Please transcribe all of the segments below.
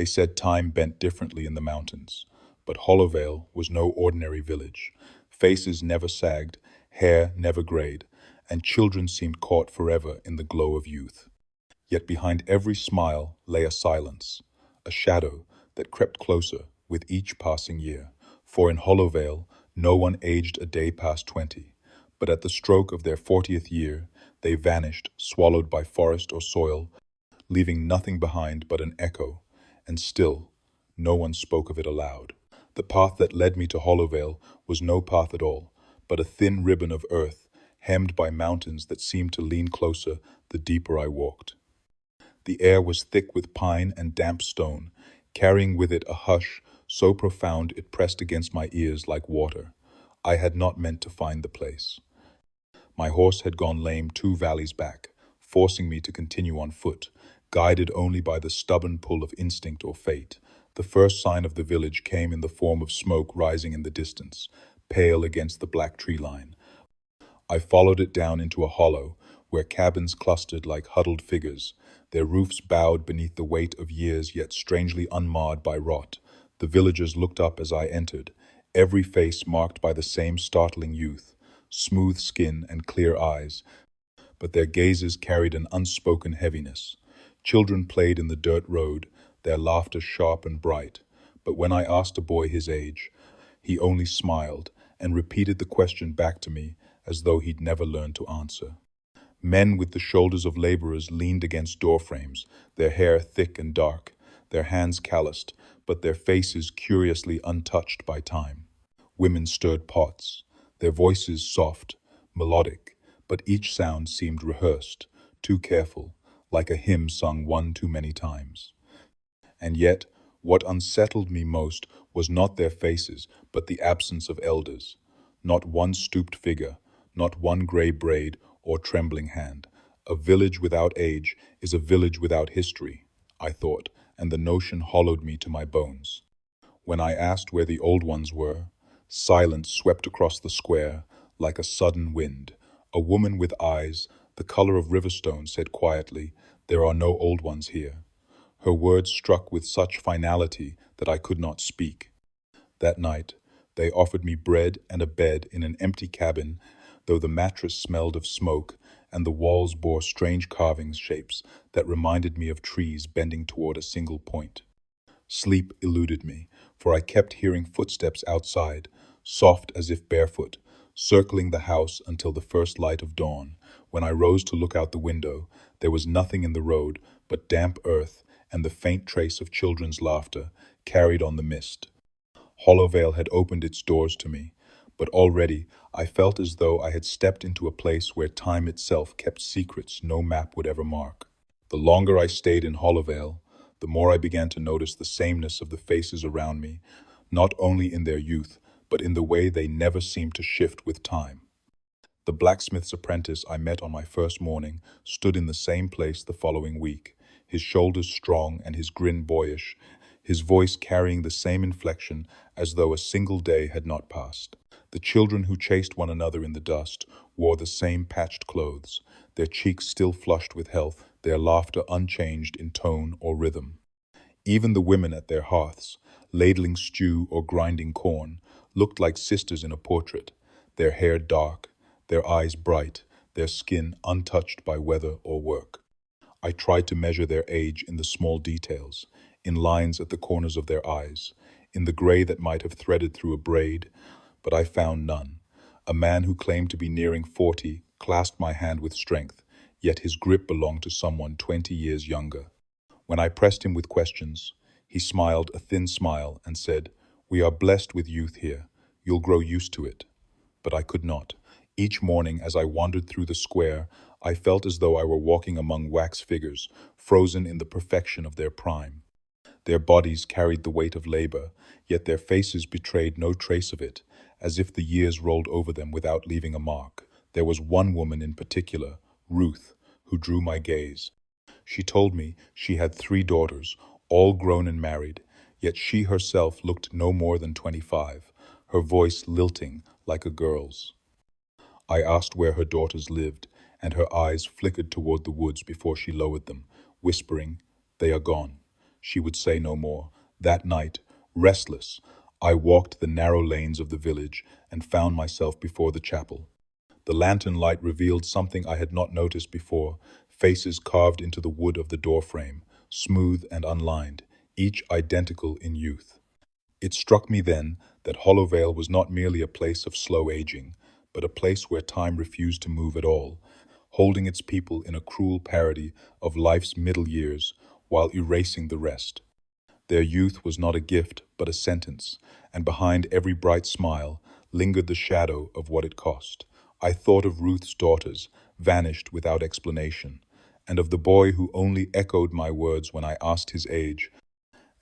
They said time bent differently in the mountains, but Hollowvale was no ordinary village. Faces never sagged, hair never grayed, and children seemed caught forever in the glow of youth. Yet behind every smile lay a silence, a shadow that crept closer with each passing year. For in Hollowvale, no one aged a day past 20, but at the stroke of their 40th year, they vanished, swallowed by forest or soil, leaving nothing behind but an echo, and still, no one spoke of it aloud. The path that led me to Hollowvale was no path at all, but a thin ribbon of earth, hemmed by mountains that seemed to lean closer the deeper I walked. The air was thick with pine and damp stone, carrying with it a hush so profound it pressed against my ears like water. I had not meant to find the place. My horse had gone lame 2 valleys back, forcing me to continue on foot, guided only by the stubborn pull of instinct or fate. The first sign of the village came in the form of smoke rising in the distance, pale against the black tree line. I followed it down into a hollow, where cabins clustered like huddled figures, their roofs bowed beneath the weight of years yet strangely unmarred by rot. The villagers looked up as I entered, every face marked by the same startling youth, smooth skin and clear eyes, but their gazes carried an unspoken heaviness. Children played in the dirt road, their laughter sharp and bright, but when I asked a boy his age, he only smiled and repeated the question back to me as though he'd never learned to answer. Men with the shoulders of laborers leaned against doorframes, their hair thick and dark, their hands calloused, but their faces curiously untouched by time. Women stirred pots, their voices soft, melodic, but each sound seemed rehearsed, too careful, like a hymn sung one too many times. And yet, what unsettled me most was not their faces, but the absence of elders. Not one stooped figure, not one gray braid or trembling hand. A village without age is a village without history, I thought, and the notion hollowed me to my bones. When I asked where the old ones were, silence swept across the square like a sudden wind. A woman with eyes the color of riverstone said quietly, "There are no old ones here." Her words struck with such finality that I could not speak. That night, they offered me bread and a bed in an empty cabin, though the mattress smelled of smoke and the walls bore strange carving shapes that reminded me of trees bending toward a single point. Sleep eluded me, for I kept hearing footsteps outside, soft as if barefoot, circling the house until the first light of dawn. When I rose to look out the window, there was nothing in the road but damp earth and the faint trace of children's laughter carried on the mist. Hollowvale had opened its doors to me, but already I felt as though I had stepped into a place where time itself kept secrets no map would ever mark. The longer I stayed in Hollowvale, the more I began to notice the sameness of the faces around me, not only in their youth, but in the way they never seemed to shift with time. The blacksmith's apprentice I met on my first morning stood in the same place the following week, his shoulders strong and his grin boyish, his voice carrying the same inflection as though a single day had not passed. The children who chased one another in the dust wore the same patched clothes, their cheeks still flushed with health, their laughter unchanged in tone or rhythm. Even the women at their hearths, ladling stew or grinding corn, looked like sisters in a portrait, their hair dark, their eyes bright, their skin untouched by weather or work. I tried to measure their age in the small details, in lines at the corners of their eyes, in the gray that might have threaded through a braid, but I found none. A man who claimed to be nearing 40 clasped my hand with strength, yet his grip belonged to someone 20 years younger. When I pressed him with questions, he smiled a thin smile and said, "We are blessed with youth here. You'll grow used to it." But I could not. Each morning as I wandered through the square, I felt as though I were walking among wax figures, frozen in the perfection of their prime. Their bodies carried the weight of labor, yet their faces betrayed no trace of it, as if the years rolled over them without leaving a mark. There was one woman in particular, Ruth, who drew my gaze. She told me she had 3 daughters, all grown and married, yet she herself looked no more than 25, her voice lilting like a girl's. I asked where her daughters lived, and her eyes flickered toward the woods before she lowered them, whispering, "They are gone." She would say no more. That night, restless, I walked the narrow lanes of the village and found myself before the chapel. The lantern light revealed something I had not noticed before, faces carved into the wood of the doorframe, smooth and unlined, each identical in youth. It struck me then that Hollowvale was not merely a place of slow aging, but a place where time refused to move at all, holding its people in a cruel parody of life's middle years while erasing the rest. Their youth was not a gift, but a sentence, and behind every bright smile lingered the shadow of what it cost. I thought of Ruth's daughters, vanished without explanation, and of the boy who only echoed my words when I asked his age,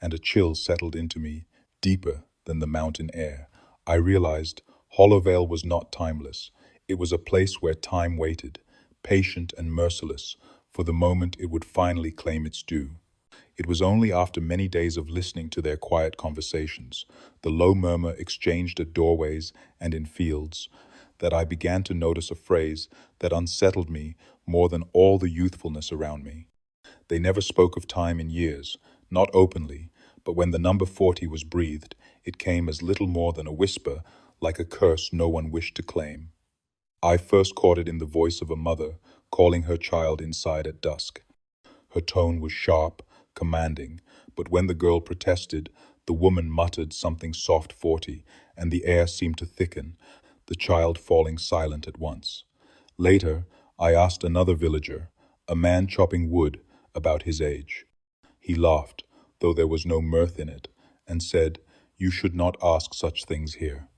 and a chill settled into me, deeper than the mountain air. I realized Hollowvale was not timeless. It was a place where time waited, patient and merciless, for the moment it would finally claim its due. It was only after many days of listening to their quiet conversations, the low murmur exchanged at doorways and in fields, that I began to notice a phrase that unsettled me more than all the youthfulness around me. They never spoke of time in years, not openly, but when the number 40 was breathed, it came as little more than a whisper, like a curse no one wished to claim. I first caught it in the voice of a mother calling her child inside at dusk. Her tone was sharp, commanding, but when the girl protested, the woman muttered something soft 40, and the air seemed to thicken, the child falling silent at once. Later, I asked another villager, a man chopping wood, about his age. He laughed, though there was no mirth in it, and said, "You should not ask such things here."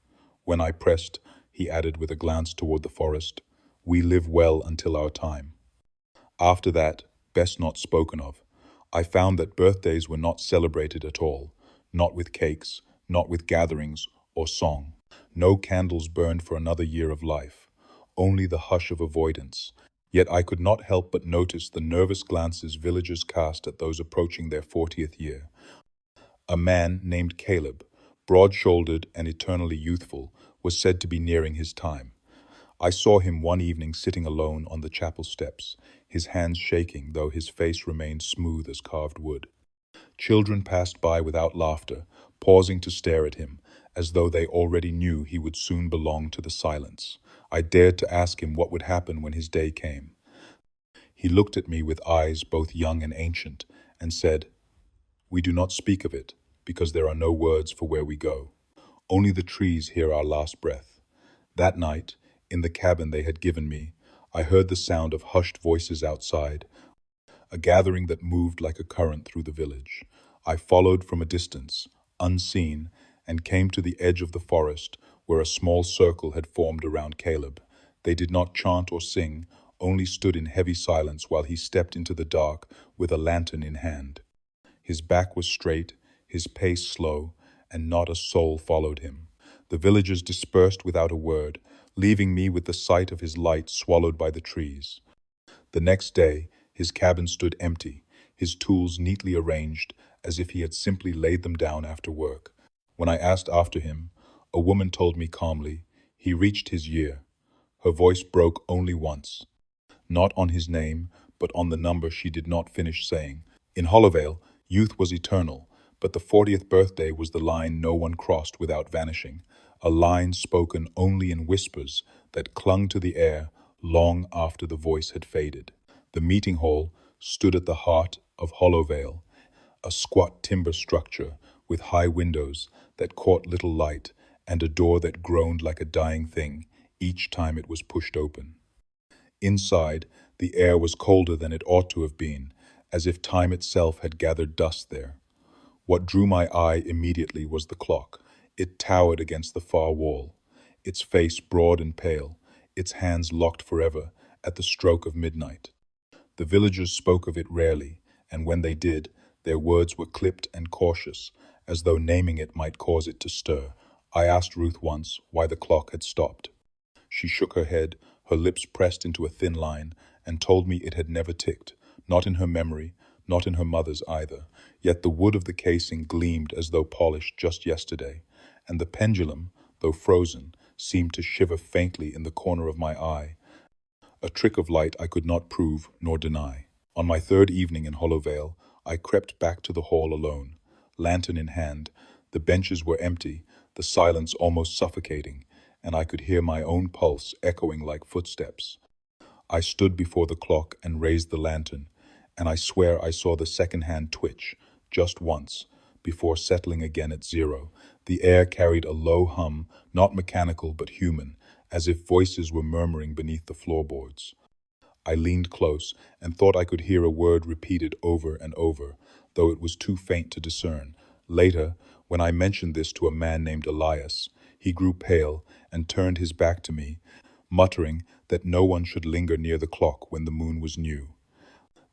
When I pressed, he added with a glance toward the forest, "We live well until our time." After that, best not spoken of. I found that birthdays were not celebrated at all, not with cakes, not with gatherings or song. No candles burned for another year of life, only the hush of avoidance. Yet I could not help but notice the nervous glances villagers cast at those approaching their 40th year. A man named Caleb, broad-shouldered and eternally youthful, was said to be nearing his time. I saw him one evening sitting alone on the chapel steps, his hands shaking though his face remained smooth as carved wood. Children passed by without laughter, pausing to stare at him, as though they already knew he would soon belong to the silence. I dared to ask him what would happen when his day came. He looked at me with eyes both young and ancient, and said, "We do not speak of it, because there are no words for where we go. Only the trees hear our last breath." That night, in the cabin they had given me, I heard the sound of hushed voices outside, a gathering that moved like a current through the village. I followed from a distance, unseen, and came to the edge of the forest, where a small circle had formed around Caleb. They did not chant or sing, only stood in heavy silence while he stepped into the dark with a lantern in hand. His back was straight, his pace slow, and not a soul followed him. The villagers dispersed without a word, leaving me with the sight of his light swallowed by the trees. The next day, his cabin stood empty, his tools neatly arranged, as if he had simply laid them down after work. When I asked after him, a woman told me calmly, he reached his year. Her voice broke only once, not on his name, but on the number she did not finish saying. In Hollowvale, youth was eternal, but the 40th birthday was the line no one crossed without vanishing, a line spoken only in whispers that clung to the air long after the voice had faded. The meeting hall stood at the heart of Hollowvale, a squat timber structure with high windows that caught little light and a door that groaned like a dying thing each time it was pushed open. Inside, the air was colder than it ought to have been, as if time itself had gathered dust there. What drew my eye immediately was the clock. It towered against the far wall, its face broad and pale, its hands locked forever at the stroke of midnight. The villagers spoke of it rarely, and when they did, their words were clipped and cautious, as though naming it might cause it to stir. I asked Ruth once why the clock had stopped. She shook her head, her lips pressed into a thin line, and told me it had never ticked, not in her memory, not in her mother's either. Yet the wood of the casing gleamed as though polished just yesterday, and the pendulum, though frozen, seemed to shiver faintly in the corner of my eye, a trick of light I could not prove nor deny. On my third evening in Hollowvale, I crept back to the hall alone, lantern in hand. The benches were empty, the silence almost suffocating, and I could hear my own pulse echoing like footsteps. I stood before the clock and raised the lantern, and I swear I saw the second hand twitch, just once, before settling again at zero. The air carried a low hum, not mechanical but human, as if voices were murmuring beneath the floorboards. I leaned close and thought I could hear a word repeated over and over, though it was too faint to discern. Later, when I mentioned this to a man named Elias, he grew pale and turned his back to me, muttering that no one should linger near the clock when the moon was new.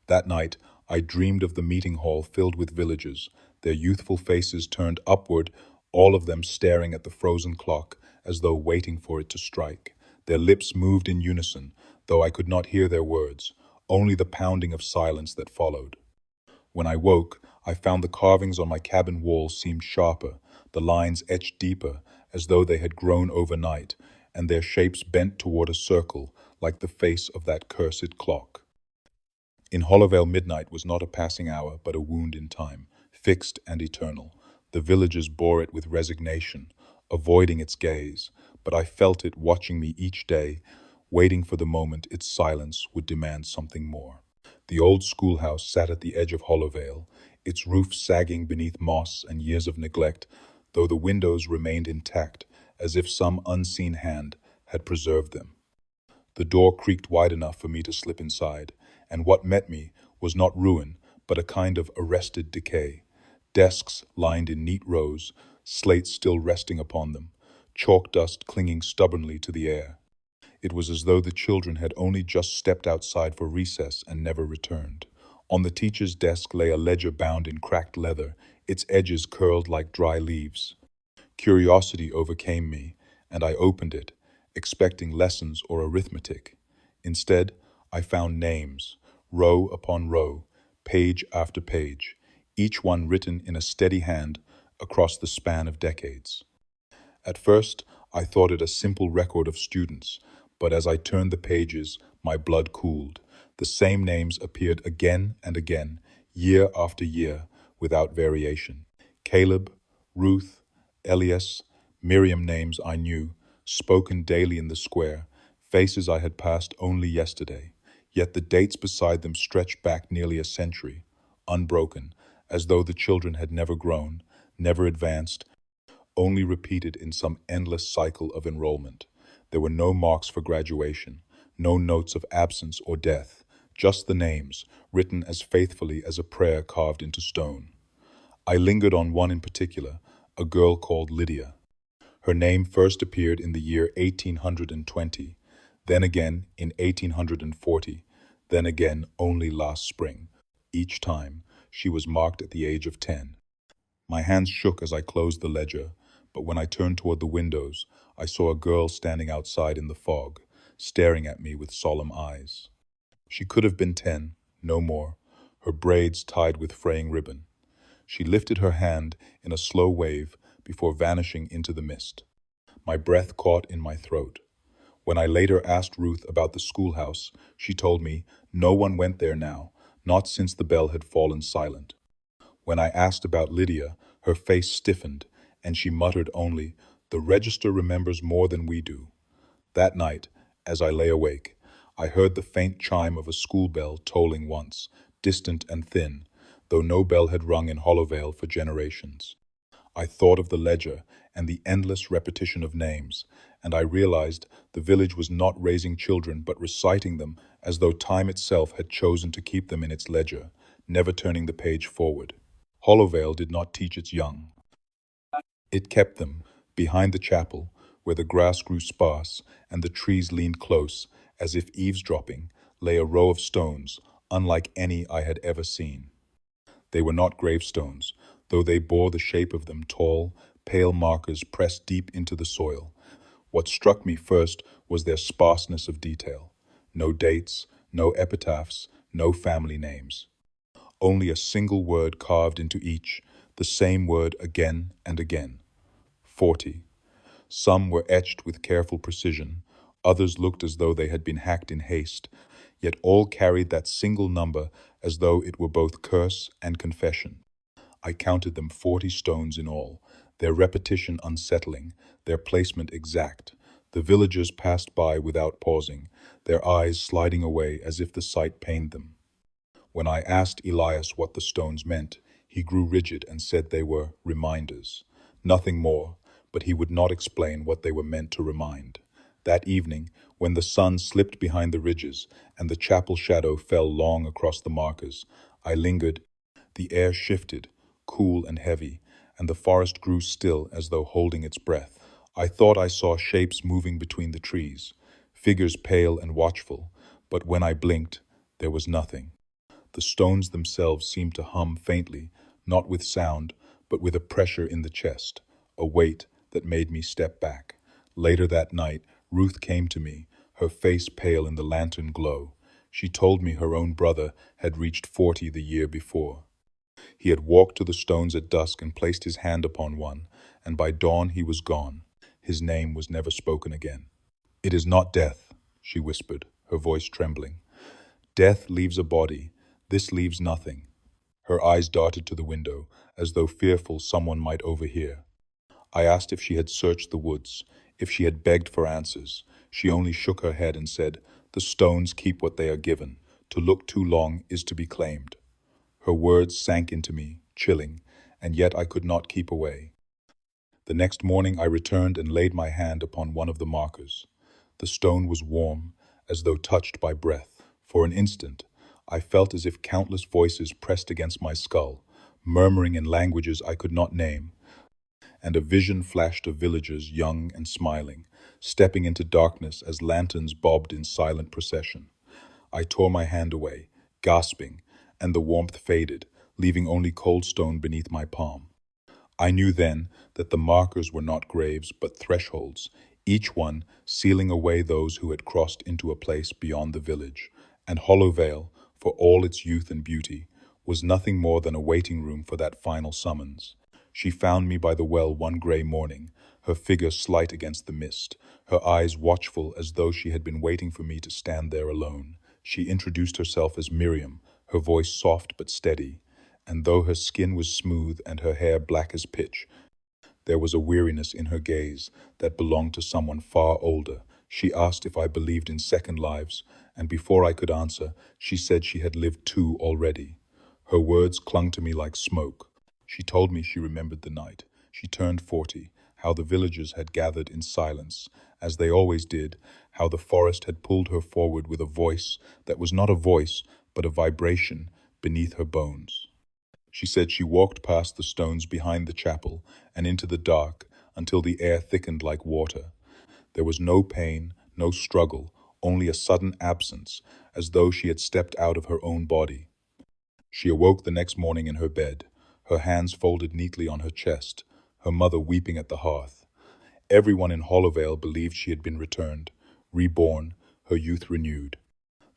That night, I dreamed of the meeting hall filled with villagers, their youthful faces turned upward, all of them staring at the frozen clock as though waiting for it to strike. Their lips moved in unison, though I could not hear their words, only the pounding of silence that followed. When I woke, I found the carvings on my cabin wall seemed sharper, the lines etched deeper, as though they had grown overnight, and their shapes bent toward a circle, like the face of that cursed clock. In Hollowvale midnight was not a passing hour, but a wound in time, fixed and eternal. The villagers bore it with resignation, avoiding its gaze, but I felt it watching me each day, waiting for the moment its silence would demand something more. The old schoolhouse sat at the edge of Hollowvale, its roof sagging beneath moss and years of neglect, though the windows remained intact, as if some unseen hand had preserved them. The door creaked wide enough for me to slip inside, and what met me was not ruin, but a kind of arrested decay. Desks lined in neat rows, slates still resting upon them, chalk dust clinging stubbornly to the air. It was as though the children had only just stepped outside for recess and never returned. On the teacher's desk lay a ledger bound in cracked leather, its edges curled like dry leaves. Curiosity overcame me, and I opened it, expecting lessons or arithmetic. Instead, I found names, row upon row, page after page, each one written in a steady hand across the span of decades. At first, I thought it a simple record of students, but as I turned the pages, my blood cooled. The same names appeared again and again, year after year, without variation. Caleb, Ruth, Elias, Miriam, names I knew, spoken daily in the square, faces I had passed only yesterday. Yet the dates beside them stretched back nearly a century, unbroken, as though the children had never grown, never advanced, only repeated in some endless cycle of enrollment. There were no marks for graduation, no notes of absence or death, just the names, written as faithfully as a prayer carved into stone. I lingered on one in particular, a girl called Lydia. Her name first appeared in the year 1820, then again in 1840, then again only last spring. Each time, she was marked at the age of 10. My hands shook as I closed the ledger, but when I turned toward the windows, I saw a girl standing outside in the fog, staring at me with solemn eyes. She could have been 10, no more, her braids tied with fraying ribbon. She lifted her hand in a slow wave before vanishing into the mist. My breath caught in my throat. When I later asked Ruth about the schoolhouse, she told me no one went there now, not since the bell had fallen silent. When I asked about Lydia, her face stiffened, and she muttered only, "The register remembers more than we do." That night, as I lay awake, I heard the faint chime of a school bell tolling once, distant and thin, though no bell had rung in Hollowvale for generations. I thought of the ledger and the endless repetition of names, and I realized the village was not raising children but reciting them as though time itself had chosen to keep them in its ledger, never turning the page forward. Hollowvale did not teach its young. It kept them, behind the chapel, where the grass grew sparse and the trees leaned close, as if eavesdropping, lay a row of stones, unlike any I had ever seen. They were not gravestones, though they bore the shape of them, tall, pale markers pressed deep into the soil. What struck me first was their sparseness of detail. No dates, no epitaphs, no family names. Only a single word carved into each, the same word again and again. 40. Some were etched with careful precision, others looked as though they had been hacked in haste, yet all carried that single number as though it were both curse and confession. I counted them 40 stones in all, their repetition unsettling, their placement exact. The villagers passed by without pausing, their eyes sliding away as if the sight pained them. When I asked Elias what the stones meant, he grew rigid and said they were reminders. Nothing more, but he would not explain what they were meant to remind. That evening, when the sun slipped behind the ridges and the chapel shadow fell long across the markers, I lingered. The air shifted, cool and heavy, and the forest grew still as though holding its breath. I thought I saw shapes moving between the trees, figures pale and watchful, but when I blinked, there was nothing. The stones themselves seemed to hum faintly, not with sound, but with a pressure in the chest, a weight that made me step back. Later that night, Ruth came to me, her face pale in the lantern glow. She told me her own brother had reached 40 the year before. He had walked to the stones at dusk and placed his hand upon one, and by dawn he was gone. His name was never spoken again. "It is not death," she whispered, her voice trembling. "Death leaves a body. This leaves nothing." Her eyes darted to the window, as though fearful someone might overhear. I asked if she had searched the woods, if she had begged for answers. She only shook her head and said, "The stones keep what they are given. To look too long is to be claimed." Her words sank into me, chilling, and yet I could not keep away. The next morning I returned and laid my hand upon one of the markers. The stone was warm, as though touched by breath. For an instant, I felt as if countless voices pressed against my skull, murmuring in languages I could not name, and a vision flashed of villagers young and smiling, stepping into darkness as lanterns bobbed in silent procession. I tore my hand away, gasping, and the warmth faded, leaving only cold stone beneath my palm. I knew then that the markers were not graves, but thresholds, each one sealing away those who had crossed into a place beyond the village. And Hollowvale, for all its youth and beauty, was nothing more than a waiting room for that final summons. She found me by the well one gray morning, her figure slight against the mist, her eyes watchful as though she had been waiting for me to stand there alone. She introduced herself as Miriam, her voice soft but steady, and though her skin was smooth and her hair black as pitch, there was a weariness in her gaze that belonged to someone far older. She asked if I believed in second lives, and before I could answer, she said she had lived 2 already. Her words clung to me like smoke. She told me she remembered the night. She turned 40, how the villagers had gathered in silence, as they always did, how the forest had pulled her forward with a voice that was not a voice, but a vibration beneath her bones. She said she walked past the stones behind the chapel and into the dark until the air thickened like water. There was no pain, no struggle, only a sudden absence, as though she had stepped out of her own body. She awoke the next morning in her bed, her hands folded neatly on her chest, her mother weeping at the hearth. Everyone in Hollowvale believed she had been returned, reborn, her youth renewed.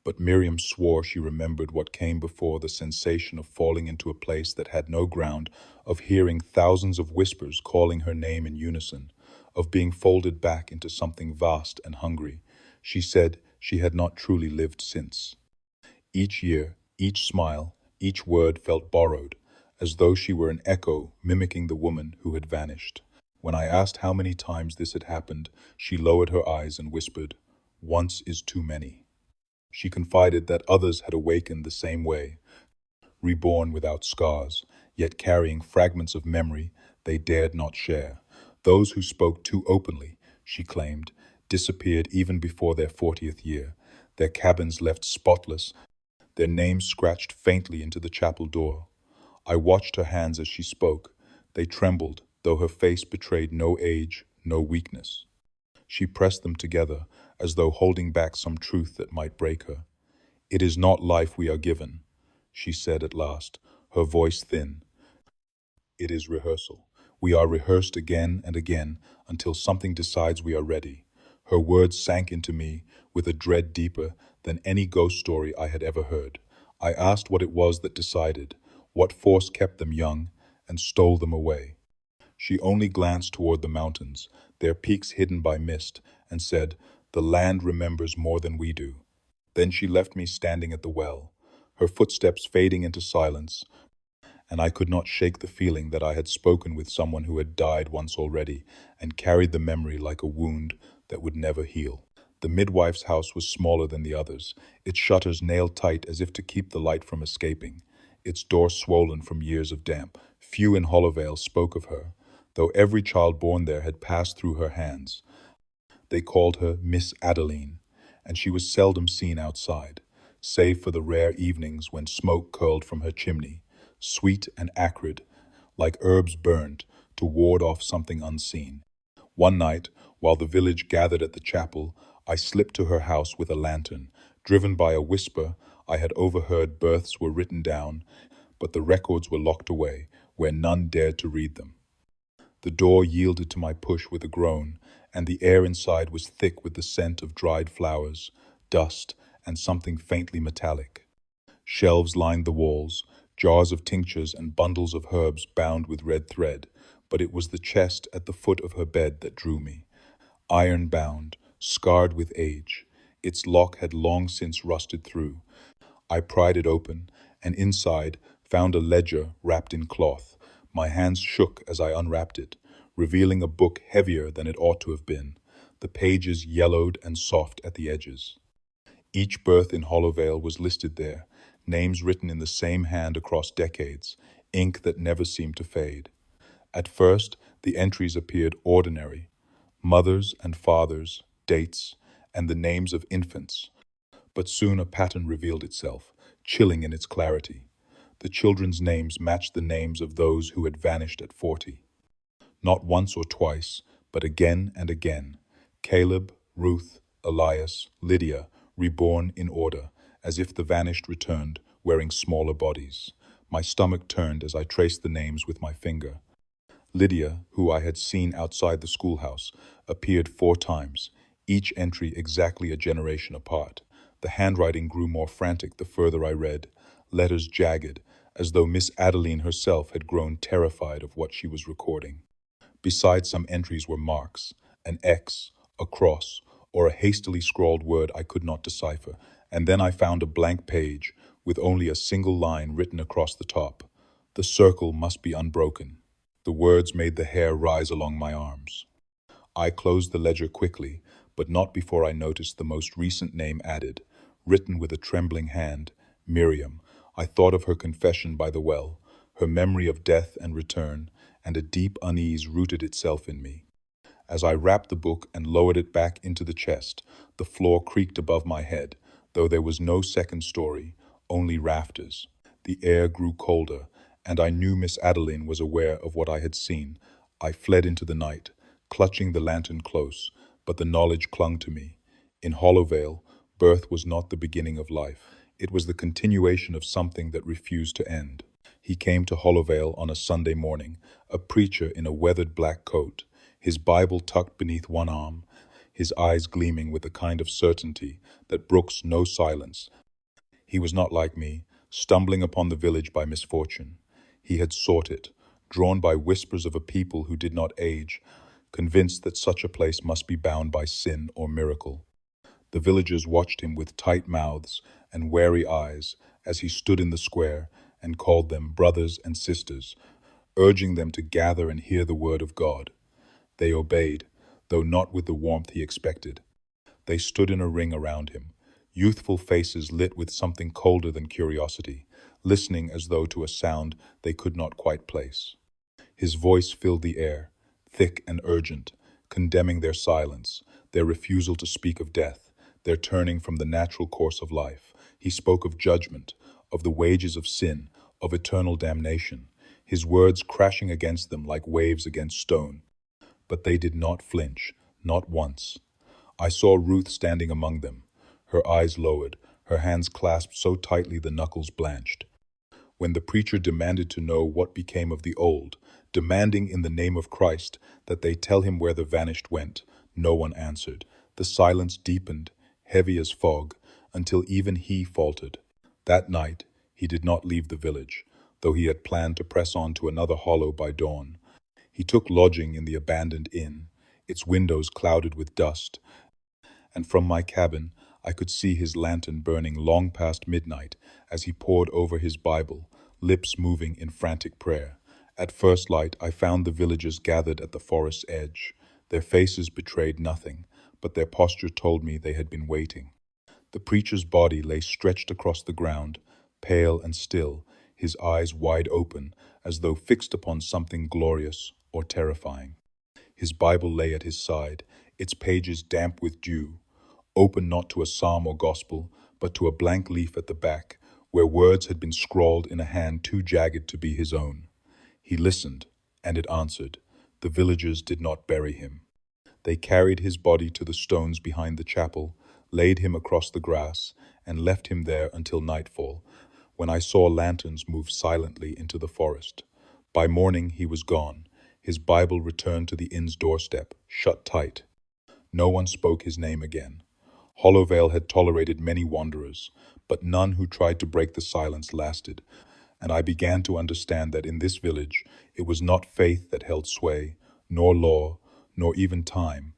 But Miriam swore she remembered what came before, the sensation of falling into a place that had no ground, of hearing thousands of whispers calling her name in unison, of being folded back into something vast and hungry. She said she had not truly lived since. Each year, each smile, each word felt borrowed, as though she were an echo mimicking the woman who had vanished. When I asked how many times this had happened, she lowered her eyes and whispered, "Once is too many." She confided that others had awakened the same way, reborn without scars, yet carrying fragments of memory they dared not share. Those who spoke too openly, she claimed, disappeared even before their 40th year, their cabins left spotless, their names scratched faintly into the chapel door. I watched her hands as she spoke. They trembled, though her face betrayed no age, no weakness. She pressed them together, as though holding back some truth that might break her. "It is not life we are given," she said at last, her voice thin. "It is rehearsal. We are rehearsed again and again until something decides we are ready." Her words sank into me with a dread deeper than any ghost story I had ever heard. I asked what it was that decided, what force kept them young and stole them away. She only glanced toward the mountains, their peaks hidden by mist, and said, "The land remembers more than we do." Then she left me standing at the well, her footsteps fading into silence, and I could not shake the feeling that I had spoken with someone who had died once already and carried the memory like a wound that would never heal. The midwife's house was smaller than the others, its shutters nailed tight as if to keep the light from escaping, its door swollen from years of damp. Few in Hollowvale spoke of her, though every child born there had passed through her hands. They called her Miss Adeline, and she was seldom seen outside, save for the rare evenings when smoke curled from her chimney, sweet and acrid, like herbs burned to ward off something unseen. One night, while the village gathered at the chapel, I slipped to her house with a lantern. Driven by a whisper, I had overheard births were written down, but the records were locked away, where none dared to read them. The door yielded to my push with a groan, and the air inside was thick with the scent of dried flowers, dust, and something faintly metallic. Shelves lined the walls, jars of tinctures and bundles of herbs bound with red thread, but it was the chest at the foot of her bed that drew me. Iron-bound, scarred with age, its lock had long since rusted through. I pried it open, and inside found a ledger wrapped in cloth. My hands shook as I unwrapped it, revealing a book heavier than it ought to have been, the pages yellowed and soft at the edges. Each birth in Hollowvale was listed there, names written in the same hand across decades, ink that never seemed to fade. At first, the entries appeared ordinary: mothers and fathers, dates, and the names of infants. But soon a pattern revealed itself, chilling in its clarity. The children's names matched the names of those who had vanished at 40. Not once or twice, but again and again. Caleb, Ruth, Elias, Lydia, reborn in order, as if the vanished returned, wearing smaller bodies. My stomach turned as I traced the names with my finger. Lydia, who I had seen outside the schoolhouse, appeared 4 times, each entry exactly a generation apart. The handwriting grew more frantic the further I read, letters jagged, as though Miss Adeline herself had grown terrified of what she was recording. Beside some entries were marks, an X, a cross, or a hastily scrawled word I could not decipher, and then I found a blank page with only a single line written across the top. The circle must be unbroken. The words made the hair rise along my arms. I closed the ledger quickly, but not before I noticed the most recent name added, written with a trembling hand: Miriam. I thought of her confession by the well, her memory of death and return, and a deep unease rooted itself in me. As I wrapped the book and lowered it back into the chest, the floor creaked above my head, though there was no second story, only rafters. The air grew colder, and I knew Miss Adeline was aware of what I had seen. I fled into the night, clutching the lantern close, but the knowledge clung to me. In Hollowvale, birth was not the beginning of life. It was the continuation of something that refused to end. He came to Hollowvale on a Sunday morning, a preacher in a weathered black coat, his Bible tucked beneath one arm, his eyes gleaming with the kind of certainty that brooks no silence. He was not like me, stumbling upon the village by misfortune. He had sought it, drawn by whispers of a people who did not age, convinced that such a place must be bound by sin or miracle. The villagers watched him with tight mouths and wary eyes as he stood in the square and called them brothers and sisters, urging them to gather and hear the word of God. They obeyed, though not with the warmth he expected. They stood in a ring around him, youthful faces lit with something colder than curiosity, listening as though to a sound they could not quite place. His voice filled the air, thick and urgent, condemning their silence, their refusal to speak of death, their turning from the natural course of life. He spoke of judgment, of the wages of sin, of eternal damnation, his words crashing against them like waves against stone. But they did not flinch, not once. I saw Ruth standing among them, her eyes lowered, her hands clasped so tightly the knuckles blanched. When the preacher demanded to know what became of the old, demanding in the name of Christ that they tell him where the vanished went, no one answered. The silence deepened, heavy as fog, until even he faltered. That night, he did not leave the village, though he had planned to press on to another hollow by dawn. He took lodging in the abandoned inn, its windows clouded with dust, and from my cabin I could see his lantern burning long past midnight as he pored over his Bible, lips moving in frantic prayer. At first light, I found the villagers gathered at the forest's edge. Their faces betrayed nothing, but their posture told me they had been waiting. The preacher's body lay stretched across the ground, pale and still, his eyes wide open, as though fixed upon something glorious or terrifying. His Bible lay at his side, its pages damp with dew, open not to a psalm or gospel, but to a blank leaf at the back, where words had been scrawled in a hand too jagged to be his own. He listened, and it answered. The villagers did not bury him. They carried his body to the stones behind the chapel, laid him across the grass, and left him there until nightfall, when I saw lanterns move silently into the forest. By morning he was gone. His Bible returned to the inn's doorstep, shut tight. No one spoke his name again. Hollowvale had tolerated many wanderers, but none who tried to break the silence lasted, and I began to understand that in this village it was not faith that held sway, nor law, nor even time.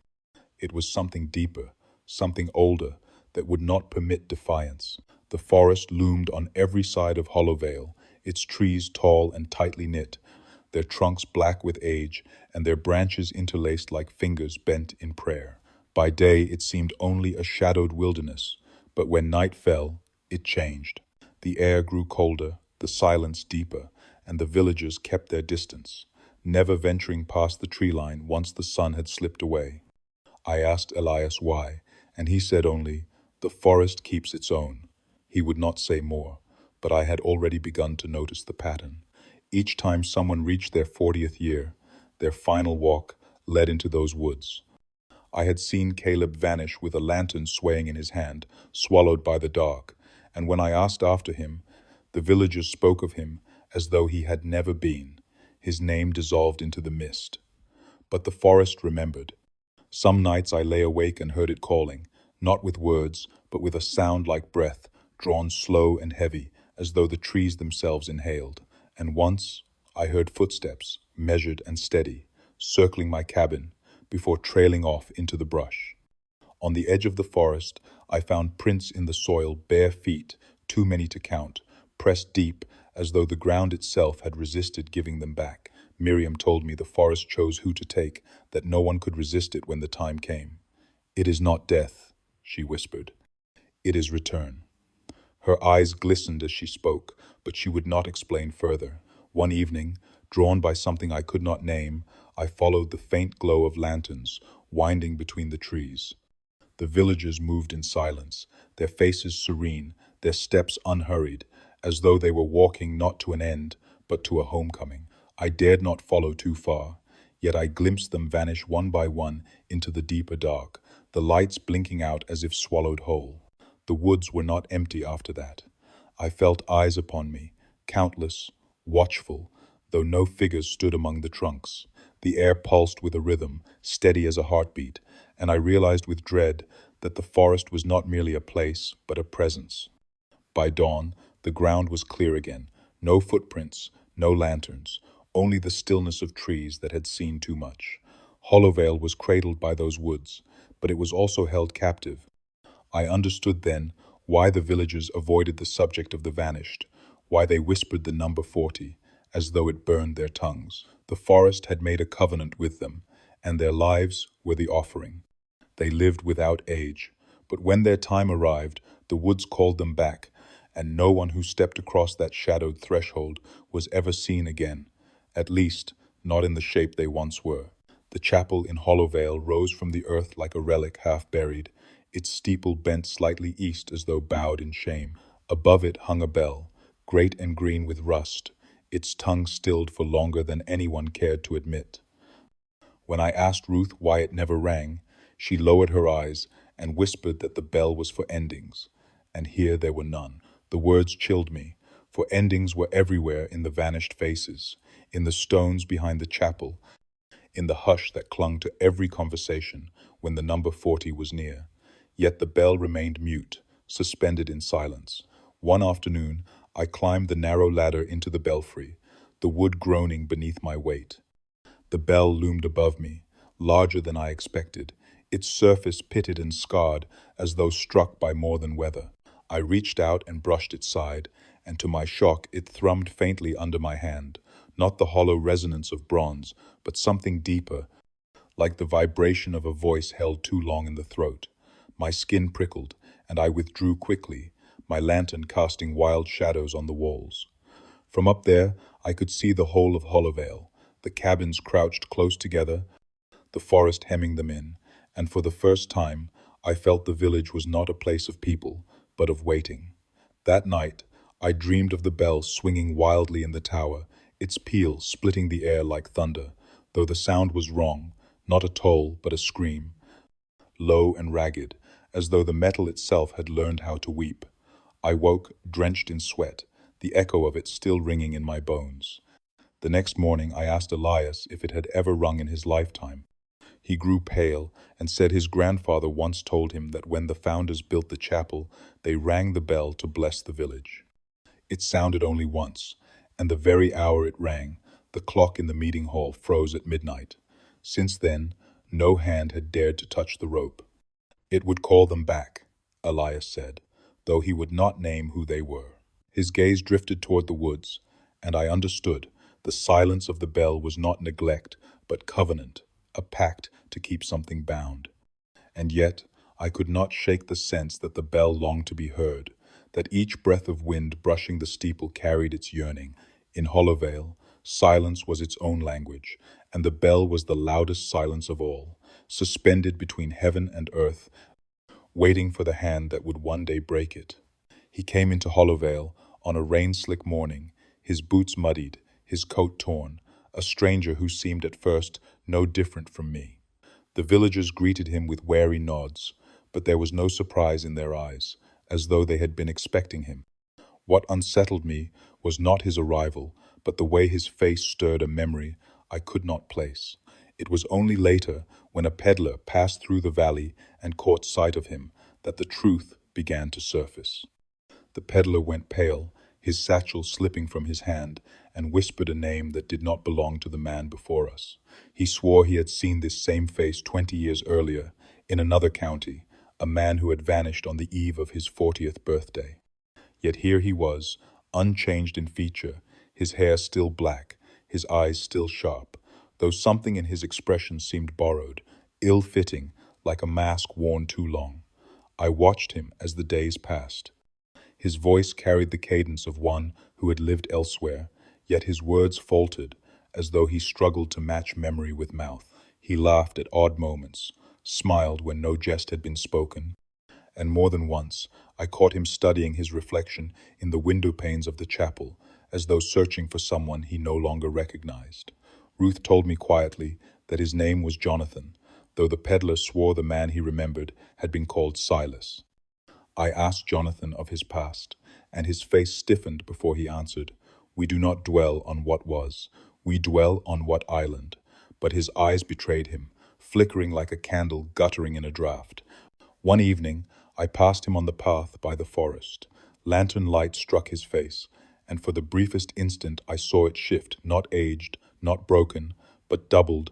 It was something deeper, something older, that would not permit defiance. The forest loomed on every side of Hollowvale, its trees tall and tightly knit, their trunks black with age, and their branches interlaced like fingers bent in prayer. By day it seemed only a shadowed wilderness, but when night fell, it changed. The air grew colder, the silence deeper, and the villagers kept their distance, never venturing past the tree line once the sun had slipped away. I asked Elias why, and he said only, "The forest keeps its own." He would not say more, but I had already begun to notice the pattern. Each time someone reached their 40th year, their final walk led into those woods. I had seen Caleb vanish with a lantern swaying in his hand, swallowed by the dark, and when I asked after him, the villagers spoke of him as though he had never been. His name dissolved into the mist. But the forest remembered. Some nights I lay awake and heard it calling, not with words, but with a sound like breath, drawn slow and heavy, as though the trees themselves inhaled. And once I heard footsteps, measured and steady, circling my cabin, before trailing off into the brush. On the edge of the forest, I found prints in the soil, bare feet, too many to count, pressed deep, as though the ground itself had resisted giving them back. Miriam told me the forest chose who to take, that no one could resist it when the time came. "It is not death," she whispered. "It is return." Her eyes glistened as she spoke, but she would not explain further. One evening, drawn by something I could not name, I followed the faint glow of lanterns, winding between the trees. The villagers moved in silence, their faces serene, their steps unhurried, as though they were walking not to an end, but to a homecoming. I dared not follow too far, yet I glimpsed them vanish one by one into the deeper dark, the lights blinking out as if swallowed whole. The woods were not empty after that. I felt eyes upon me, countless, watchful, though no figures stood among the trunks. The air pulsed with a rhythm, steady as a heartbeat, and I realized with dread that the forest was not merely a place, but a presence. By dawn, the ground was clear again. No footprints, no lanterns, only the stillness of trees that had seen too much. Hollowvale was cradled by those woods, but it was also held captive. I understood then why the villagers avoided the subject of the vanished, why they whispered the number 40, as though it burned their tongues. The forest had made a covenant with them, and their lives were the offering. They lived without age, but when their time arrived, the woods called them back, and no one who stepped across that shadowed threshold was ever seen again, at least not in the shape they once were. The chapel in Hollowvale rose from the earth like a relic half buried, its steeple bent slightly east as though bowed in shame. Above it hung a bell, great and green with rust, its tongue stilled for longer than anyone cared to admit. When I asked Ruth why it never rang, she lowered her eyes and whispered that the bell was for endings, and here there were none. The words chilled me, for endings were everywhere in the vanished faces, in the stones behind the chapel, in the hush that clung to every conversation when the number 40 was near. Yet the bell remained mute, suspended in silence. One afternoon, I climbed the narrow ladder into the belfry, the wood groaning beneath my weight. The bell loomed above me, larger than I expected, its surface pitted and scarred as though struck by more than weather. I reached out and brushed its side, and to my shock it thrummed faintly under my hand, not the hollow resonance of bronze, but something deeper, like the vibration of a voice held too long in the throat. My skin prickled, and I withdrew quickly, my lantern casting wild shadows on the walls. From up there, I could see the whole of Hollowvale, the cabins crouched close together, the forest hemming them in, and for the first time, I felt the village was not a place of people, but of waiting. That night, I dreamed of the bell swinging wildly in the tower, its peal splitting the air like thunder, though the sound was wrong, not a toll, but a scream, low and ragged, as though the metal itself had learned how to weep. I woke, drenched in sweat, the echo of it still ringing in my bones. The next morning I asked Elias if it had ever rung in his lifetime. He grew pale and said his grandfather once told him that when the founders built the chapel, they rang the bell to bless the village. It sounded only once, and the very hour it rang, the clock in the meeting hall froze at midnight. Since then, no hand had dared to touch the rope. It would call them back, Elias said, though he would not name who they were. His gaze drifted toward the woods, and I understood. The silence of the bell was not neglect, but covenant, a pact to keep something bound. And yet, I could not shake the sense that the bell longed to be heard, that each breath of wind brushing the steeple carried its yearning. In Hollowvale, silence was its own language, and the bell was the loudest silence of all, suspended between heaven and earth, waiting for the hand that would one day break it. He came into Hollowvale on a rain-slick morning, his boots muddied, his coat torn, a stranger who seemed at first no different from me. The villagers greeted him with wary nods, but there was no surprise in their eyes, as though they had been expecting him. What unsettled me was not his arrival, but the way his face stirred a memory I could not place. It was only later, when a peddler passed through the valley and caught sight of him, that the truth began to surface. The peddler went pale, his satchel slipping from his hand, and whispered a name that did not belong to the man before us. He swore he had seen this same face 20 years earlier, in another county, a man who had vanished on the eve of his 40th birthday. Yet here he was, unchanged in feature, his hair still black, his eyes still sharp, though something in his expression seemed borrowed, ill-fitting, like a mask worn too long. I watched him as the days passed. His voice carried the cadence of one who had lived elsewhere, yet his words faltered, as though he struggled to match memory with mouth. He laughed at odd moments, smiled when no jest had been spoken, and more than once I caught him studying his reflection in the window panes of the chapel, as though searching for someone he no longer recognized. Ruth told me quietly that his name was Jonathan, though the peddler swore the man he remembered had been called Silas. I asked Jonathan of his past, and his face stiffened before he answered. We do not dwell on what was, we dwell on what island. But his eyes betrayed him, flickering like a candle guttering in a draught. One evening, I passed him on the path by the forest. Lantern light struck his face, and for the briefest instant I saw it shift, not aged, not broken, but doubled,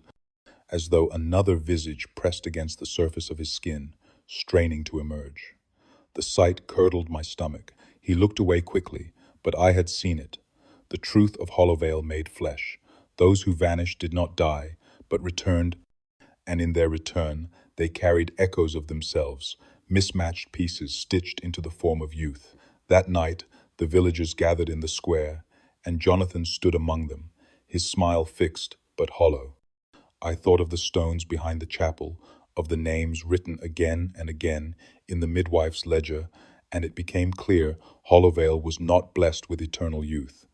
as though another visage pressed against the surface of his skin, straining to emerge. The sight curdled my stomach. He looked away quickly, but I had seen it. The truth of Hollowvale made flesh. Those who vanished did not die, but returned, and in their return they carried echoes of themselves, mismatched pieces stitched into the form of youth. That night, the villagers gathered in the square, and Jonathan stood among them, his smile fixed but hollow. I thought of the stones behind the chapel, of the names written again and again in the midwife's ledger, and it became clear Hollowvale was not blessed with eternal youth.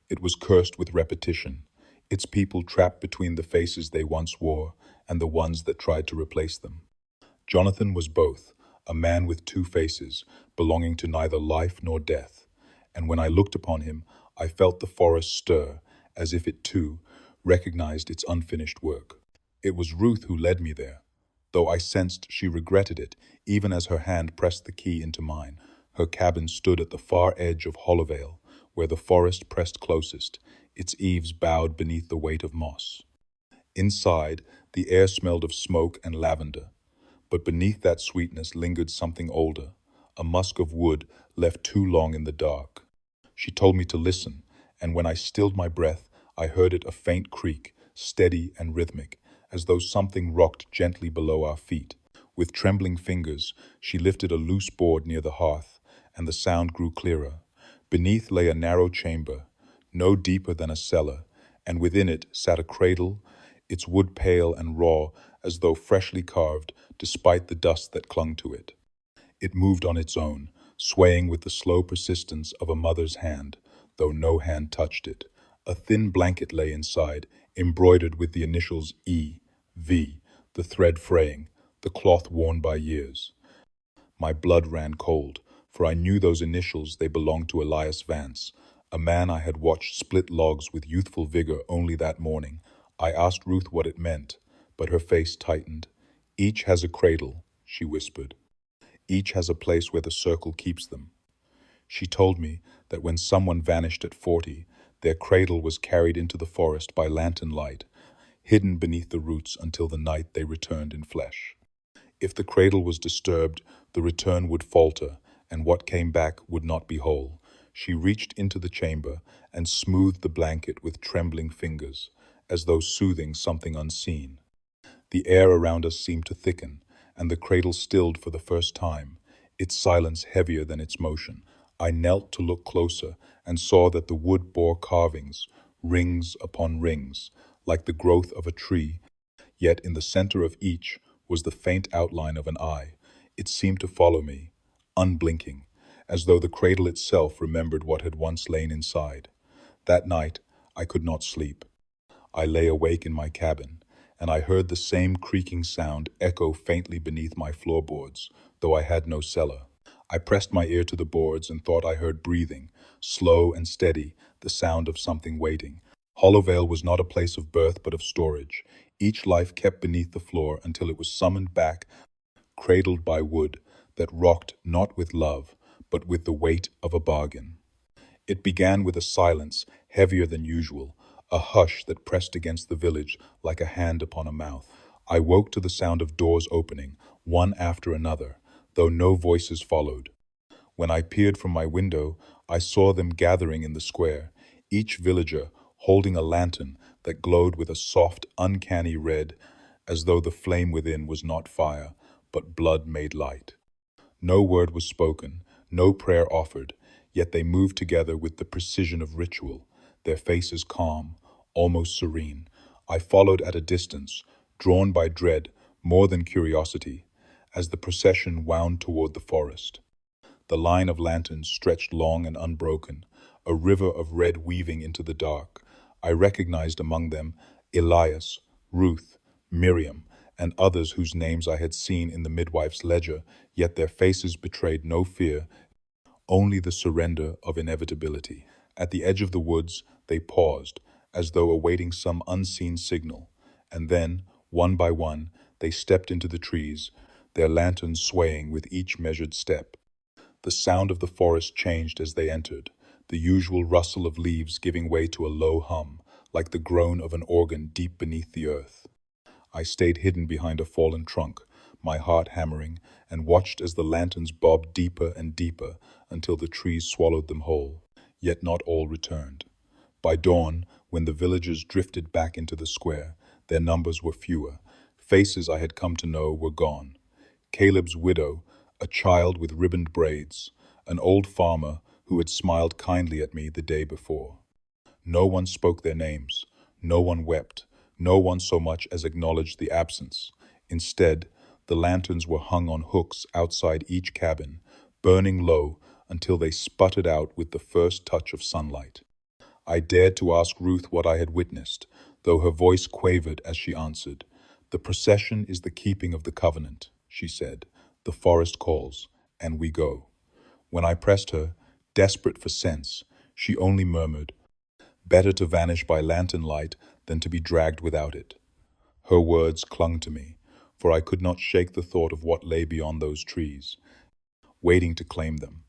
It was cursed with repetition, its people trapped between the faces they once wore and the ones that tried to replace them. Jonathan was both, a man with two faces, belonging to neither life nor death, and when I looked upon him, I felt the forest stir, as if it too recognized its unfinished work. It was Ruth who led me there, though I sensed she regretted it, even as her hand pressed the key into mine. Her cabin stood at the far edge of Hollowvale, where the forest pressed closest, its eaves bowed beneath the weight of moss. Inside, the air smelled of smoke and lavender. But beneath that sweetness lingered something older, a musk of wood left too long in the dark. She told me to listen, and when I stilled my breath, I heard it a faint creak, steady and rhythmic, as though something rocked gently below our feet. With trembling fingers, she lifted a loose board near the hearth, and the sound grew clearer. Beneath lay a narrow chamber, no deeper than a cellar, and within it sat a cradle, its wood pale and raw as though freshly carved, despite the dust that clung to it. It moved on its own, swaying with the slow persistence of a mother's hand, though no hand touched it. A thin blanket lay inside, embroidered with the initials E, V, the thread fraying, the cloth worn by years. My blood ran cold, for I knew those initials. They belonged to Elias Vance, a man I had watched split logs with youthful vigor only that morning. I asked Ruth what it meant, but her face tightened. "Each has a cradle," she whispered. "Each has a place where the circle keeps them." She told me that when someone vanished at 40, their cradle was carried into the forest by lantern light, hidden beneath the roots until the night they returned in flesh. If the cradle was disturbed, the return would falter, and what came back would not be whole. She reached into the chamber and smoothed the blanket with trembling fingers, as though soothing something unseen. The air around us seemed to thicken, and the cradle stilled for the first time, its silence heavier than its motion. I knelt to look closer and saw that the wood bore carvings, rings upon rings, like the growth of a tree, yet in the center of each was the faint outline of an eye. It seemed to follow me, unblinking, as though the cradle itself remembered what had once lain inside. That night, I could not sleep. I lay awake in my cabin, and I heard the same creaking sound echo faintly beneath my floorboards, though I had no cellar. I pressed my ear to the boards and thought I heard breathing, slow and steady, the sound of something waiting. Hollowvale was not a place of birth but of storage, each life kept beneath the floor until it was summoned back, cradled by wood that rocked not with love, but with the weight of a bargain. It began with a silence heavier than usual, a hush that pressed against the village like a hand upon a mouth. I woke to the sound of doors opening, one after another, though no voices followed. When I peered from my window, I saw them gathering in the square, each villager holding a lantern that glowed with a soft, uncanny red, as though the flame within was not fire, but blood made light. No word was spoken, no prayer offered, yet they moved together with the precision of ritual, their faces calm, almost serene. I followed at a distance, drawn by dread more than curiosity, as the procession wound toward the forest. The line of lanterns stretched long and unbroken, a river of red weaving into the dark. I recognized among them Elias, Ruth, Miriam, and others whose names I had seen in the midwife's ledger, yet their faces betrayed no fear, only the surrender of inevitability. At the edge of the woods, they paused, as though awaiting some unseen signal, and then, one by one, they stepped into the trees, their lanterns swaying with each measured step. The sound of the forest changed as they entered, the usual rustle of leaves giving way to a low hum, like the groan of an organ deep beneath the earth. I stayed hidden behind a fallen trunk, my heart hammering, and watched as the lanterns bobbed deeper and deeper until the trees swallowed them whole. Yet not all returned. By dawn, when the villagers drifted back into the square, their numbers were fewer. Faces I had come to know were gone. Caleb's widow, a child with ribboned braids, an old farmer who had smiled kindly at me the day before. No one spoke their names, no one wept, no one so much as acknowledged the absence. Instead, the lanterns were hung on hooks outside each cabin, burning low until they sputtered out with the first touch of sunlight. I dared to ask Ruth what I had witnessed, though her voice quavered as she answered. "The procession is the keeping of the covenant," she said. "The forest calls, and we go." When I pressed her, desperate for sense, she only murmured, "Better to vanish by lantern light than to be dragged without it." Her words clung to me, for I could not shake the thought of what lay beyond those trees, waiting to claim them.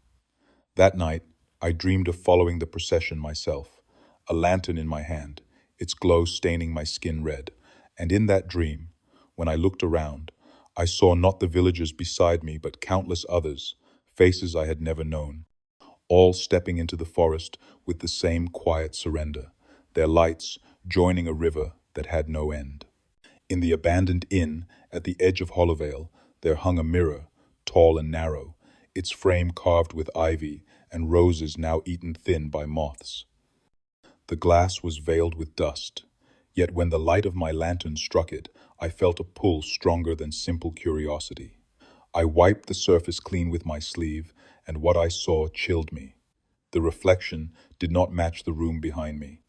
That night, I dreamed of following the procession myself, a lantern in my hand, its glow staining my skin red. And in that dream, when I looked around, I saw not the villagers beside me, but countless others, faces I had never known, all stepping into the forest with the same quiet surrender, their lights joining a river that had no end. In the abandoned inn at the edge of Hollowvale, there hung a mirror, tall and narrow, its frame carved with ivy and roses now eaten thin by moths. The glass was veiled with dust, yet when the light of my lantern struck it, I felt a pull stronger than simple curiosity. I wiped the surface clean with my sleeve, and what I saw chilled me. The reflection did not match the room behind me.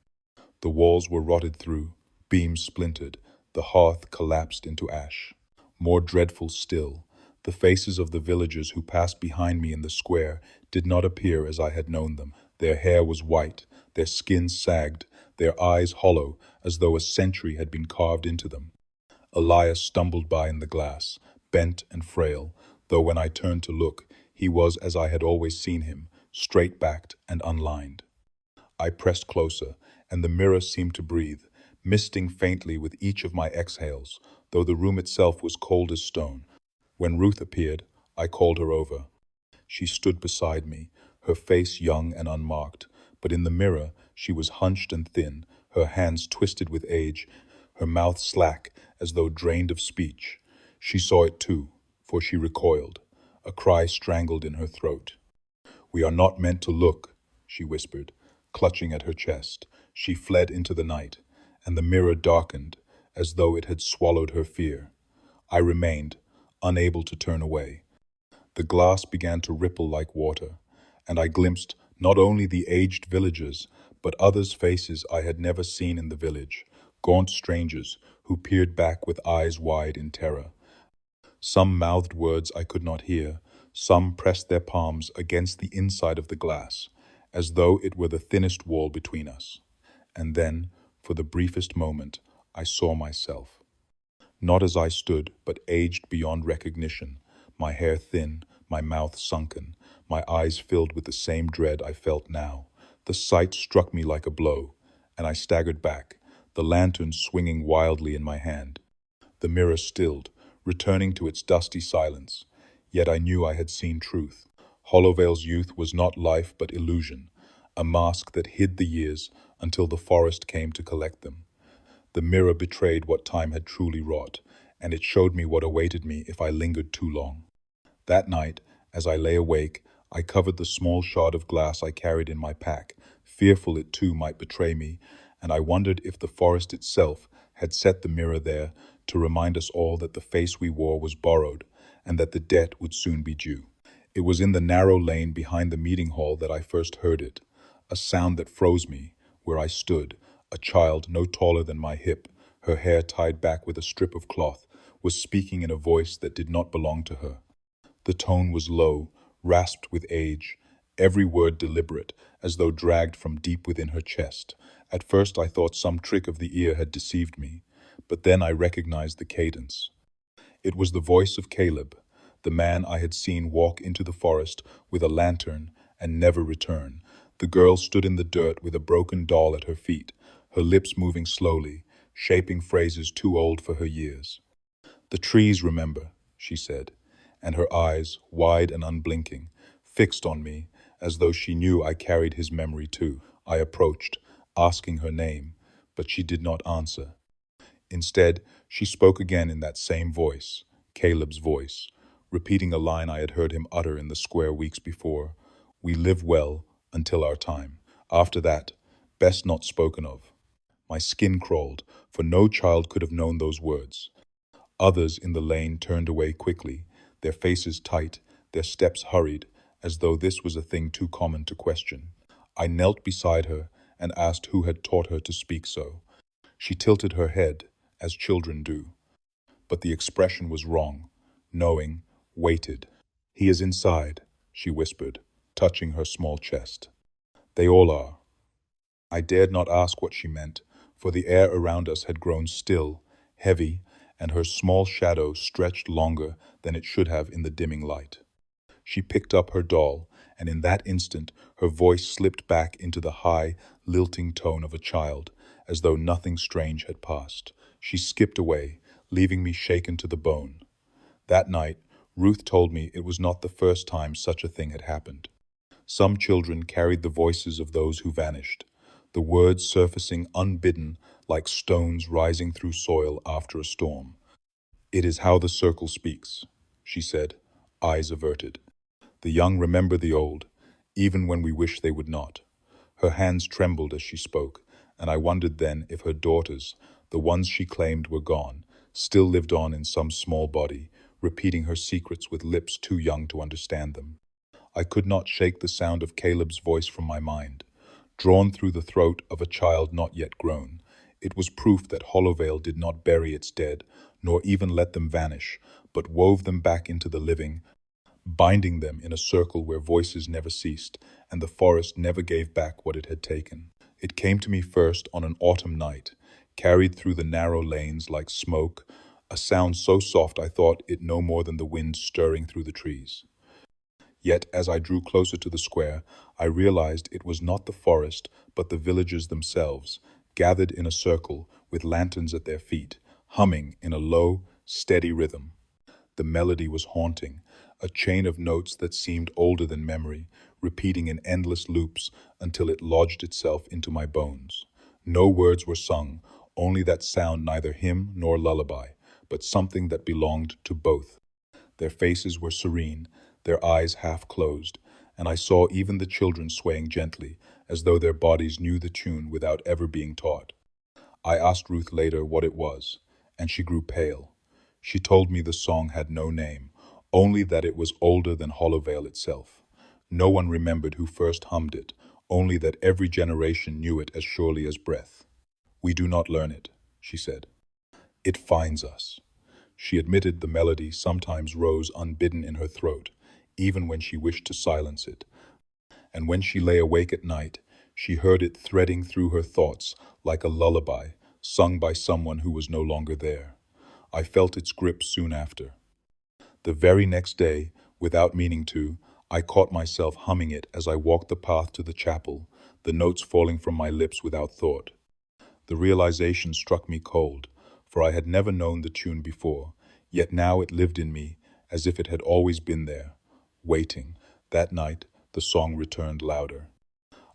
The walls were rotted through, beams splintered, the hearth collapsed into ash. More dreadful still, the faces of the villagers who passed behind me in the square did not appear as I had known them. Their hair was white, their skin sagged, their eyes hollow, as though a century had been carved into them. Elias stumbled by in the glass, bent and frail, though when I turned to look, he was as I had always seen him, straight-backed and unlined. I pressed closer, and the mirror seemed to breathe, misting faintly with each of my exhales, though the room itself was cold as stone. When Ruth appeared, I called her over. She stood beside me, her face young and unmarked, but in the mirror she was hunched and thin, her hands twisted with age, her mouth slack as though drained of speech. She saw it too, for she recoiled, a cry strangled in her throat. "We are not meant to look," she whispered, clutching at her chest. She fled into the night, and the mirror darkened, as though it had swallowed her fear. I remained, unable to turn away. The glass began to ripple like water, and I glimpsed not only the aged villagers, but others' faces I had never seen in the village, gaunt strangers who peered back with eyes wide in terror. Some mouthed words I could not hear, some pressed their palms against the inside of the glass, as though it were the thinnest wall between us. And then, for the briefest moment, I saw myself. Not as I stood, but aged beyond recognition, my hair thin, my mouth sunken, my eyes filled with the same dread I felt now. The sight struck me like a blow, and I staggered back, the lantern swinging wildly in my hand. The mirror stilled, returning to its dusty silence. Yet I knew I had seen truth. Hollowvale's youth was not life but illusion, a mask that hid the years until the forest came to collect them. The mirror betrayed what time had truly wrought, and it showed me what awaited me if I lingered too long. That night, as I lay awake, I covered the small shard of glass I carried in my pack, fearful it too might betray me, and I wondered if the forest itself had set the mirror there to remind us all that the face we wore was borrowed, and that the debt would soon be due. It was in the narrow lane behind the meeting hall that I first heard it, a sound that froze me, where I stood, a child no taller than my hip, her hair tied back with a strip of cloth, was speaking in a voice that did not belong to her. The tone was low, rasped with age, every word deliberate, as though dragged from deep within her chest. At first I thought some trick of the ear had deceived me, but then I recognized the cadence. It was the voice of Caleb, the man I had seen walk into the forest with a lantern and never return. The girl stood in the dirt with a broken doll at her feet, her lips moving slowly, shaping phrases too old for her years. "The trees remember," she said, and her eyes, wide and unblinking, fixed on me as though she knew I carried his memory too. I approached, asking her name, but she did not answer. Instead, she spoke again in that same voice, Caleb's voice, repeating a line I had heard him utter in the square weeks before. "We live well until our time. After that, best not spoken of." My skin crawled, for no child could have known those words. Others in the lane turned away quickly, their faces tight, their steps hurried, as though this was a thing too common to question. I knelt beside her and asked who had taught her to speak so. She tilted her head, as children do. But the expression was wrong, knowing, waited. "He is inside," she whispered, touching her small chest. "They all are." I dared not ask what she meant, for the air around us had grown still, heavy, and her small shadow stretched longer than it should have in the dimming light. She picked up her doll, and in that instant her voice slipped back into the high, lilting tone of a child, as though nothing strange had passed. She skipped away, leaving me shaken to the bone. That night, Ruth told me it was not the first time such a thing had happened. Some children carried the voices of those who vanished, the words surfacing unbidden like stones rising through soil after a storm. "It is how the circle speaks," she said, eyes averted. "The young remember the old, even when we wish they would not." Her hands trembled as she spoke, and I wondered then if her daughters, the ones she claimed were gone, still lived on in some small body, repeating her secrets with lips too young to understand them. I could not shake the sound of Caleb's voice from my mind. Drawn through the throat of a child not yet grown, it was proof that Hollowvale did not bury its dead, nor even let them vanish, but wove them back into the living, binding them in a circle where voices never ceased, and the forest never gave back what it had taken. It came to me first on an autumn night, carried through the narrow lanes like smoke, a sound so soft I thought it no more than the wind stirring through the trees. Yet as I drew closer to the square, I realized it was not the forest, but the villagers themselves, gathered in a circle with lanterns at their feet, humming in a low, steady rhythm. The melody was haunting, a chain of notes that seemed older than memory, repeating in endless loops until it lodged itself into my bones. No words were sung, only that sound neither hymn nor lullaby, but something that belonged to both. Their faces were serene, their eyes half closed, and I saw even the children swaying gently, as though their bodies knew the tune without ever being taught. I asked Ruth later what it was, and she grew pale. She told me the song had no name, only that it was older than Hollowvale itself. No one remembered who first hummed it, only that every generation knew it as surely as breath. "We do not learn it," she said. "It finds us." She admitted the melody sometimes rose unbidden in her throat, even when she wished to silence it. And when she lay awake at night, she heard it threading through her thoughts like a lullaby sung by someone who was no longer there. I felt its grip soon after. The very next day, without meaning to, I caught myself humming it as I walked the path to the chapel, the notes falling from my lips without thought. The realization struck me cold, for I had never known the tune before, yet now it lived in me as if it had always been there, waiting. That night, the song returned louder.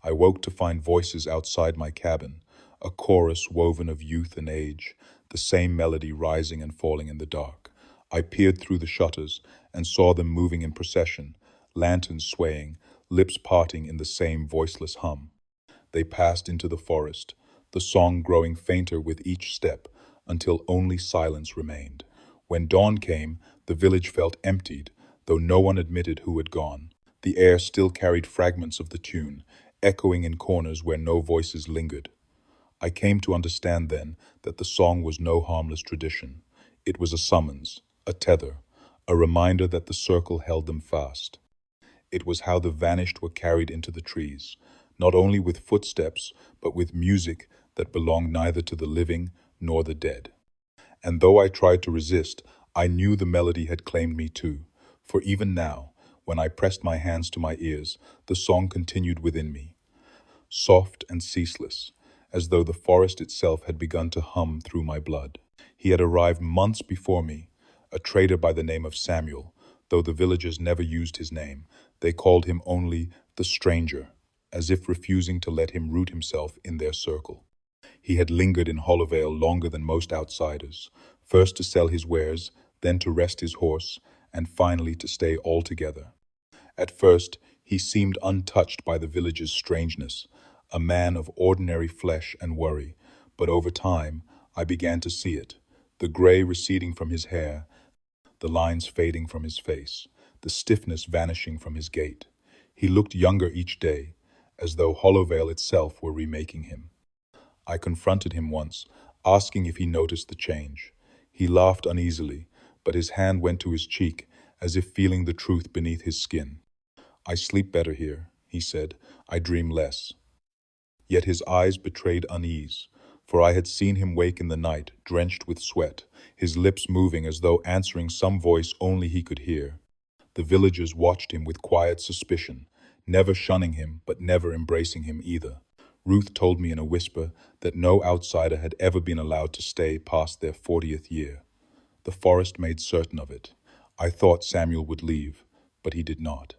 I woke to find voices outside my cabin, a chorus woven of youth and age, the same melody rising and falling in the dark. I peered through the shutters and saw them moving in procession, lanterns swaying, lips parting in the same voiceless hum. They passed into the forest, the song growing fainter with each step until only silence remained. When dawn came, the village felt emptied, though no one admitted who had gone. The air still carried fragments of the tune, echoing in corners where no voices lingered. I came to understand then that the song was no harmless tradition. It was a summons, a tether, a reminder that the circle held them fast. It was how the vanished were carried into the trees, not only with footsteps, but with music that belonged neither to the living nor the dead. And though I tried to resist, I knew the melody had claimed me too, for even now, when I pressed my hands to my ears, the song continued within me, soft and ceaseless, as though the forest itself had begun to hum through my blood. He had arrived months before me, a trader by the name of Samuel, though the villagers never used his name. They called him only the stranger, as if refusing to let him root himself in their circle. He had lingered in Hollowvale longer than most outsiders, first to sell his wares, then to rest his horse, and finally to stay altogether. At first, he seemed untouched by the village's strangeness, a man of ordinary flesh and worry, but over time, I began to see it, the gray receding from his hair, the lines fading from his face, the stiffness vanishing from his gait. He looked younger each day, as though Hollowvale itself were remaking him. I confronted him once, asking if he noticed the change. He laughed uneasily, but his hand went to his cheek, as if feeling the truth beneath his skin. "I sleep better here," he said. "I dream less." Yet his eyes betrayed unease, for I had seen him wake in the night, drenched with sweat, his lips moving as though answering some voice only he could hear. The villagers watched him with quiet suspicion, never shunning him, but never embracing him either. Ruth told me in a whisper that no outsider had ever been allowed to stay past their 40th year. The forest made certain of it. I thought Samuel would leave, but he did not.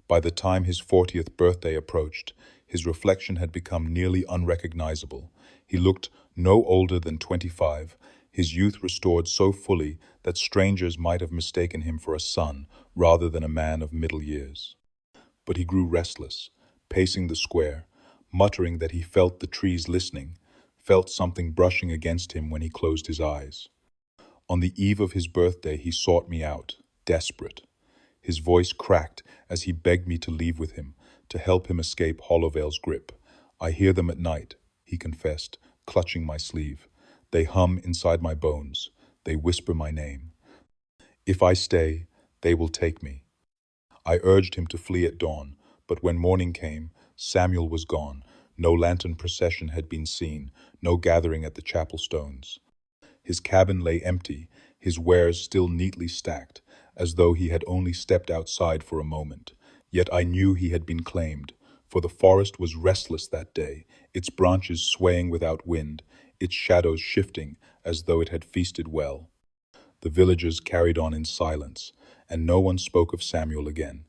By the time his 40th birthday approached, his reflection had become nearly unrecognizable. He looked no older than 25, his youth restored so fully that strangers might have mistaken him for a son rather than a man of middle years. But he grew restless, pacing the square, muttering that he felt the trees listening, felt something brushing against him when he closed his eyes. On the eve of his birthday, he sought me out, desperate. His voice cracked as he begged me to leave with him, to help him escape Hollowvale's grip. I hear them at night, he confessed, clutching my sleeve. They hum inside my bones. They whisper my name. If I stay, they will take me. I urged him to flee at dawn, but when morning came, Samuel was gone. No lantern procession had been seen, no gathering at the chapel stones. His cabin lay empty, his wares still neatly stacked, as though he had only stepped outside for a moment. Yet I knew he had been claimed, for the forest was restless that day, its branches swaying without wind, its shadows shifting as though it had feasted well. The villagers carried on in silence, and no one spoke of Samuel again.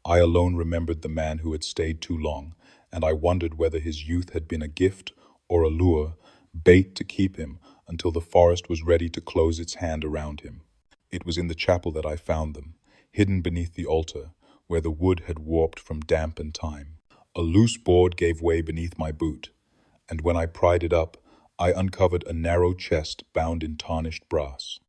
I alone remembered the man who had stayed too long, and I wondered whether his youth had been a gift or a lure, bait to keep him until the forest was ready to close its hand around him. It was in the chapel that I found them, hidden beneath the altar, where the wood had warped from damp and time. A loose board gave way beneath my boot, and when I pried it up, I uncovered a narrow chest bound in tarnished brass.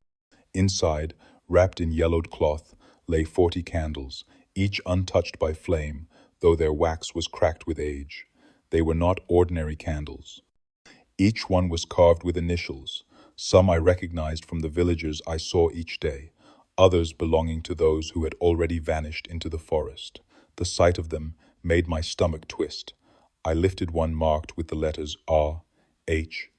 Inside, wrapped in yellowed cloth, lay 40 candles, each untouched by flame, though their wax was cracked with age. They were not ordinary candles. Each one was carved with initials, some I recognized from the villagers I saw each day, others belonging to those who had already vanished into the forest. The sight of them made my stomach twist. I lifted one marked with the letters R, H,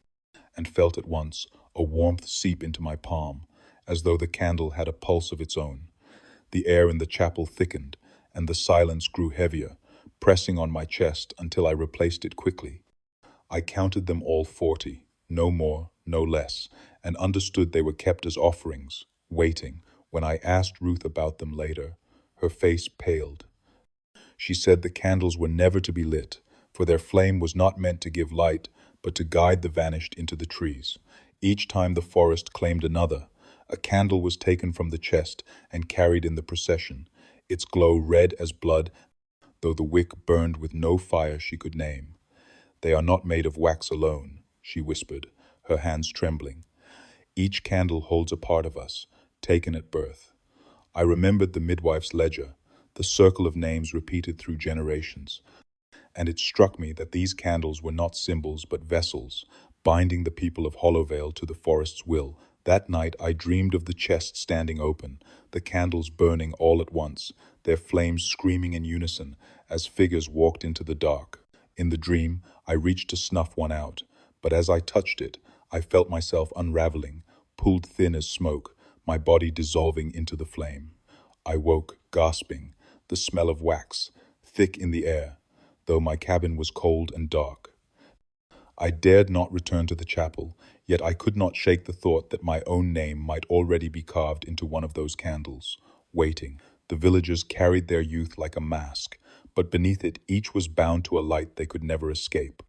and felt at once a warmth seep into my palm, as though the candle had a pulse of its own. The air in the chapel thickened, and the silence grew heavier, pressing on my chest until I replaced it quickly. I counted them all 40, no more, no less, and understood they were kept as offerings, waiting. When I asked Ruth about them later, her face paled. She said the candles were never to be lit, for their flame was not meant to give light, but to guide the vanished into the trees. Each time the forest claimed another, a candle was taken from the chest and carried in the procession, its glow red as blood, though the wick burned with no fire she could name. They are not made of wax alone, she whispered, her hands trembling. Each candle holds a part of us, taken at birth. I remembered the midwife's ledger, the circle of names repeated through generations, and it struck me that these candles were not symbols but vessels, binding the people of Hollowvale to the forest's will. That night I dreamed of the chest standing open, the candles burning all at once, their flames screaming in unison as figures walked into the dark. In the dream, I reached to snuff one out, but as I touched it, I felt myself unraveling, pulled thin as smoke, my body dissolving into the flame. I woke, gasping, the smell of wax, thick in the air, though my cabin was cold and dark. I dared not return to the chapel, yet I could not shake the thought that my own name might already be carved into one of those candles, waiting. The villagers carried their youth like a mask, but beneath it each was bound to a light they could never escape.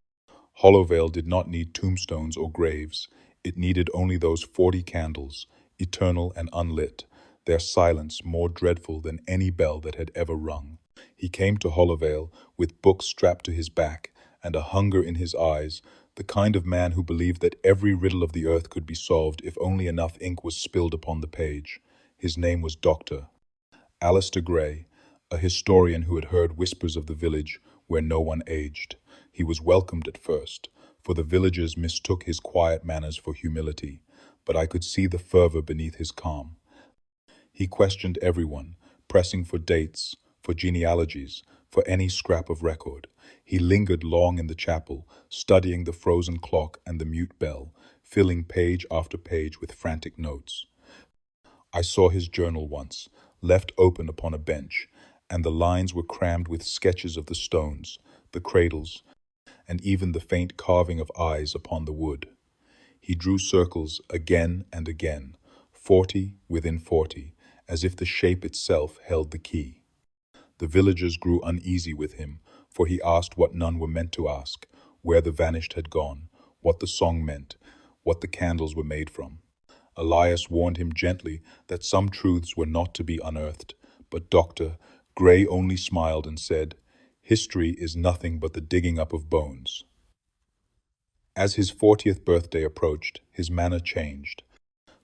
Hollowvale did not need tombstones or graves. It needed only those 40 candles, eternal and unlit, their silence more dreadful than any bell that had ever rung. He came to Hollowvale with books strapped to his back and a hunger in his eyes, the kind of man who believed that every riddle of the earth could be solved if only enough ink was spilled upon the page. His name was Dr. Alistair Gray, a historian who had heard whispers of the village where no one aged. He was welcomed at first, for the villagers mistook his quiet manners for humility, but I could see the fervor beneath his calm. He questioned everyone, pressing for dates, for genealogies, for any scrap of record. He lingered long in the chapel, studying the frozen clock and the mute bell, filling page after page with frantic notes. I saw his journal once, left open upon a bench, and the lines were crammed with sketches of the stones, the cradles, and even the faint carving of eyes upon the wood. He drew circles again and again, 40 within 40, as if the shape itself held the key. The villagers grew uneasy with him, for he asked what none were meant to ask, where the vanished had gone, what the song meant, what the candles were made from. Elias warned him gently that some truths were not to be unearthed, but Dr. Gray only smiled and said, "History is nothing but the digging up of bones." As his 40th birthday approached, his manner changed.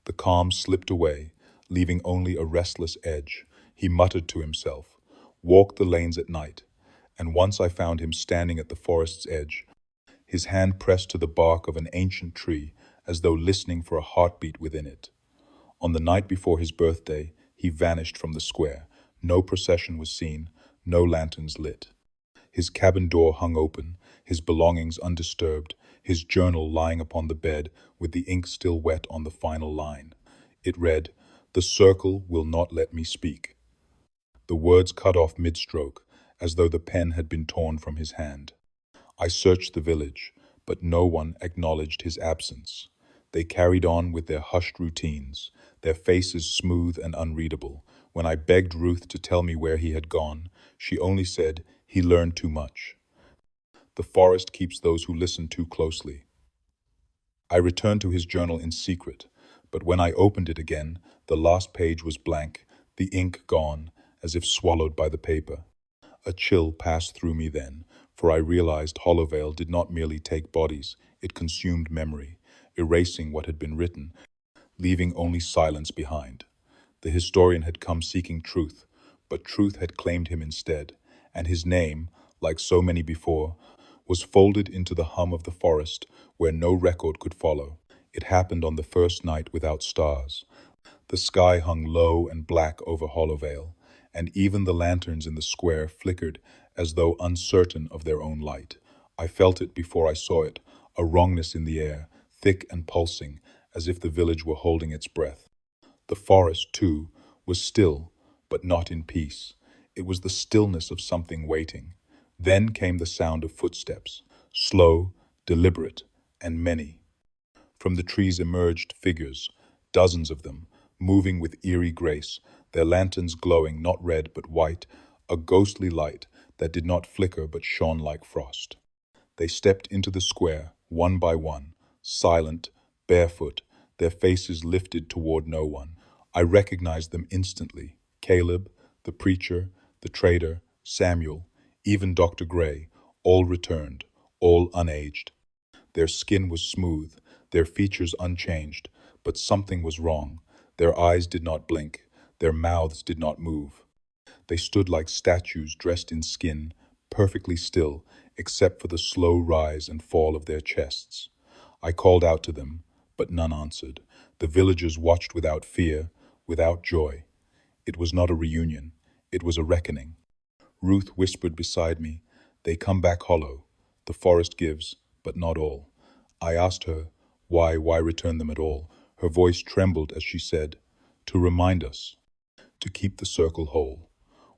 The calm slipped away, leaving only a restless edge. He muttered to himself, "Walk the lanes at night," and once I found him standing at the forest's edge, his hand pressed to the bark of an ancient tree, as though listening for a heartbeat within it. On the night before his birthday, he vanished from the square. No procession was seen, no lanterns lit. His cabin door hung open, his belongings undisturbed, his journal lying upon the bed with the ink still wet on the final line. It read, "The circle will not let me speak." The words cut off mid-stroke, as though the pen had been torn from his hand. I searched the village, but no one acknowledged his absence. They carried on with their hushed routines, their faces smooth and unreadable. When I begged Ruth to tell me where he had gone, she only said, "He learned too much." The forest keeps those who listen too closely. I returned to his journal in secret, but when I opened it again, the last page was blank, the ink gone, as if swallowed by the paper. A chill passed through me then, for I realized Hollowvale did not merely take bodies, it consumed memory, erasing what had been written, leaving only silence behind. The historian had come seeking truth, but truth had claimed him instead, and his name, like so many before, was folded into the hum of the forest where no record could follow. It happened on the first night without stars. The sky hung low and black over Hollowvale, and even the lanterns in the square flickered as though uncertain of their own light. I felt it before I saw it, a wrongness in the air, thick and pulsing, as if the village were holding its breath. The forest, too, was still, but not in peace. It was the stillness of something waiting. Then came the sound of footsteps, slow, deliberate, and many. From the trees emerged figures, dozens of them, moving with eerie grace, their lanterns glowing not red but white, a ghostly light that did not flicker but shone like frost. They stepped into the square, one by one, silent, barefoot, their faces lifted toward no one. I recognized them instantly. Caleb, the preacher, the trader, Samuel, even Dr. Gray, all returned, all unaged. Their skin was smooth, their features unchanged, but something was wrong. Their eyes did not blink, their mouths did not move. They stood like statues dressed in skin, perfectly still, except for the slow rise and fall of their chests. I called out to them, but none answered. The villagers watched without fear, without joy. It was not a reunion, it was a reckoning. Ruth whispered beside me, "They come back hollow. The forest gives, but not all." I asked her, why return them at all? Her voice trembled as she said, "To remind us, to keep the circle whole."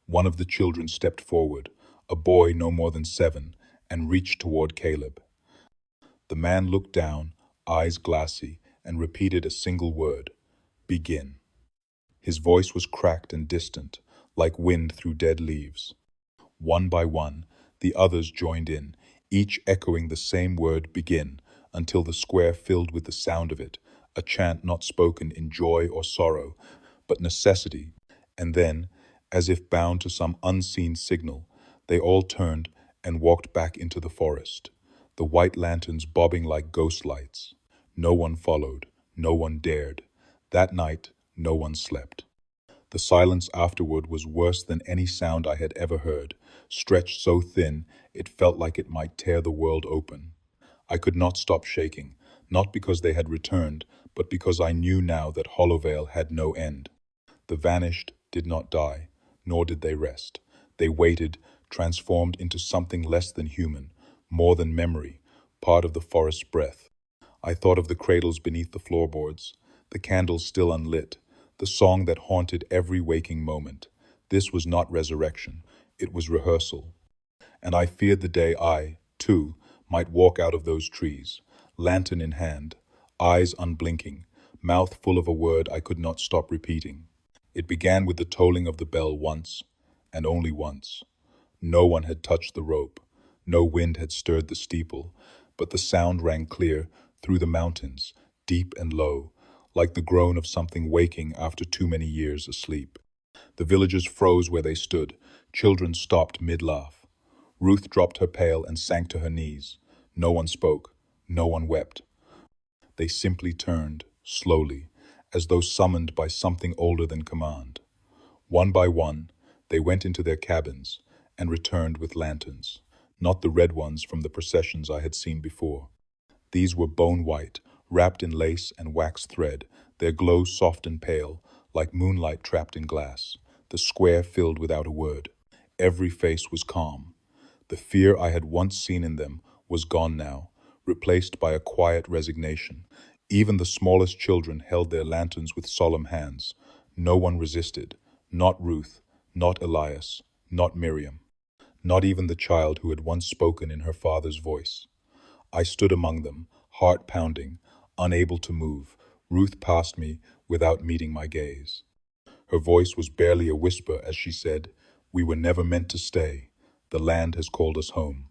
One of the children stepped forward, a boy no more than 7, and reached toward Caleb. The man looked down, eyes glassy, and repeated a single word, "Begin." His voice was cracked and distant, like wind through dead leaves. One by one, the others joined in, each echoing the same word, "Begin," until the square filled with the sound of it, a chant not spoken in joy or sorrow, but necessity. And then, as if bound to some unseen signal, they all turned and walked back into the forest, the white lanterns bobbing like ghost lights. No one followed, no one dared. That night, no one slept. The silence afterward was worse than any sound I had ever heard, stretched so thin it felt like it might tear the world open. I could not stop shaking, not because they had returned, but because I knew now that Hollowvale had no end. The vanished did not die, nor did they rest. They waited, transformed into something less than human, more than memory, part of the forest's breath. I thought of the cradles beneath the floorboards, the candles still unlit, the song that haunted every waking moment. This was not resurrection, it was rehearsal. And I feared the day I, too, might walk out of those trees, lantern in hand, eyes unblinking, mouth full of a word I could not stop repeating. It began with the tolling of the bell once, and only once. No one had touched the rope, no wind had stirred the steeple, but the sound rang clear through the mountains, deep and low, like the groan of something waking after too many years asleep. The villagers froze where they stood. Children stopped mid-laugh. Ruth dropped her pail and sank to her knees. No one spoke. No one wept. They simply turned, slowly, as though summoned by something older than command. One by one, they went into their cabins and returned with lanterns, not the red ones from the processions I had seen before. These were bone white, wrapped in lace and waxed thread, their glow soft and pale, like moonlight trapped in glass, the square filled without a word. Every face was calm. The fear I had once seen in them was gone now, replaced by a quiet resignation. Even the smallest children held their lanterns with solemn hands. No one resisted, not Ruth, not Elias, not Miriam, not even the child who had once spoken in her father's voice. I stood among them, heart pounding, unable to move. Ruth passed me without meeting my gaze. Her voice was barely a whisper as she said, "We were never meant to stay. The land has called us home."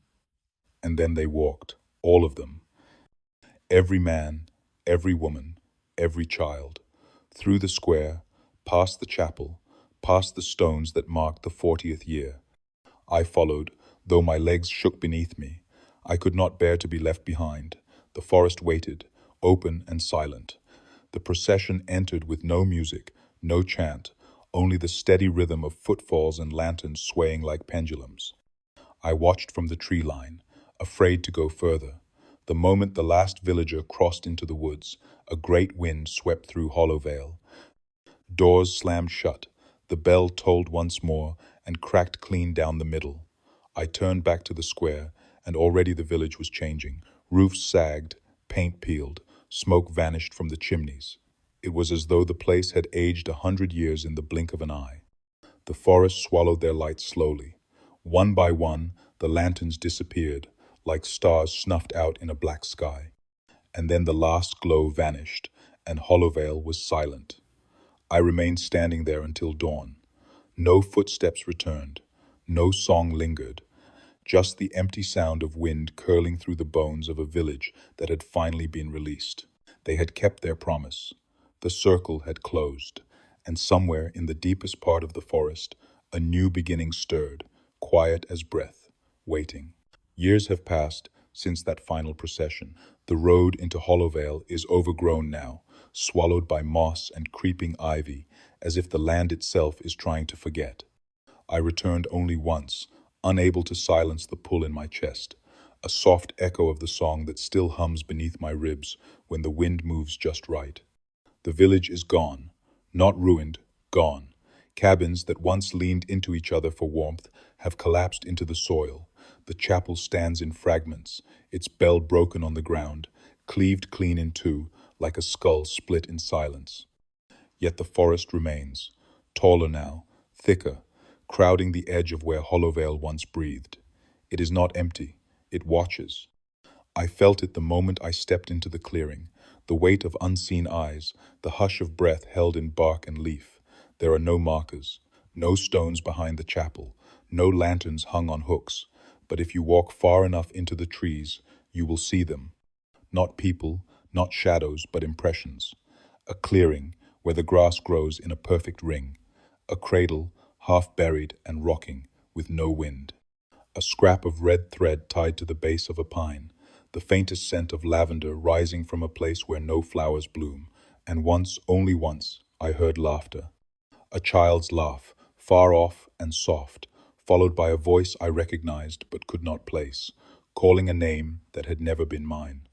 And then they walked, all of them, every man, every woman, every child, through the square, past the chapel, past the stones that marked the 40th year. I followed, though my legs shook beneath me. I could not bear to be left behind. The forest waited, open and silent. The procession entered with no music, no chant, only the steady rhythm of footfalls and lanterns swaying like pendulums. I watched from the tree line, afraid to go further. The moment the last villager crossed into the woods, a great wind swept through Hollowvale. Doors slammed shut, the bell tolled once more and cracked clean down the middle. I turned back to the square, and already the village was changing. Roofs sagged, paint peeled, smoke vanished from the chimneys. It was as though the place had aged 100 years in the blink of an eye. The forest swallowed their light slowly. One by one, the lanterns disappeared, like stars snuffed out in a black sky. And then the last glow vanished, and Hollowvale was silent. I remained standing there until dawn. No footsteps returned, no song lingered, just the empty sound of wind curling through the bones of a village that had finally been released. They had kept their promise. The circle had closed, and somewhere in the deepest part of the forest, a new beginning stirred, quiet as breath, waiting. Years have passed since that final procession. The road into Hollowvale is overgrown now, swallowed by moss and creeping ivy, as if the land itself is trying to forget. I returned only once, unable to silence the pull in my chest, a soft echo of the song that still hums beneath my ribs when the wind moves just right. The village is gone, not ruined, gone. Cabins that once leaned into each other for warmth have collapsed into the soil. The chapel stands in fragments, its bell broken on the ground, cleaved clean in two, like a skull split in silence. Yet the forest remains, taller now, thicker, crowding the edge of where Hollowvale once breathed. It is not empty, it watches. I felt it the moment I stepped into the clearing, the weight of unseen eyes, the hush of breath held in bark and leaf. There are no markers, no stones behind the chapel, no lanterns hung on hooks, but if you walk far enough into the trees, you will see them. Not people, not shadows, but impressions. A clearing where the grass grows in a perfect ring. A cradle, half buried and rocking, with no wind. A scrap of red thread tied to the base of a pine. The faintest scent of lavender rising from a place where no flowers bloom. And once, only once, I heard laughter. A child's laugh, far off and soft, followed by a voice I recognized but could not place, calling a name that had never been mine.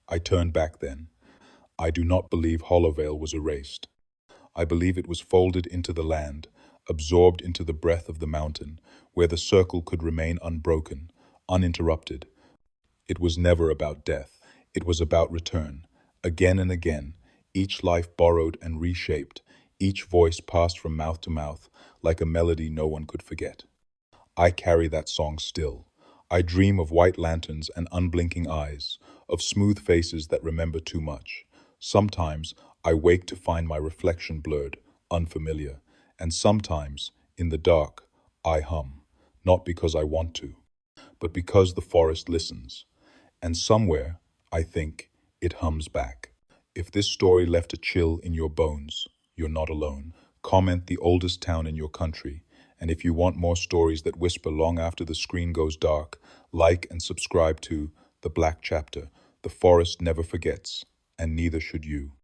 I turned back then. I do not believe Hollowvale was erased. I believe it was folded into the land, absorbed into the breath of the mountain, where the circle could remain unbroken, uninterrupted. It was never about death. It was about return. Again and again, each life borrowed and reshaped, each voice passed from mouth to mouth, like a melody no one could forget. I carry that song still. I dream of white lanterns and unblinking eyes, of smooth faces that remember too much. Sometimes I wake to find my reflection blurred, unfamiliar, And sometimes, in the dark, I hum, not because I want to, but because the forest listens. And somewhere, I think, it hums back. If this story left a chill in your bones, you're not alone. Comment the oldest town in your country. And if you want more stories that whisper long after the screen goes dark, like and subscribe to The Black Chapter. The forest never forgets, and neither should you.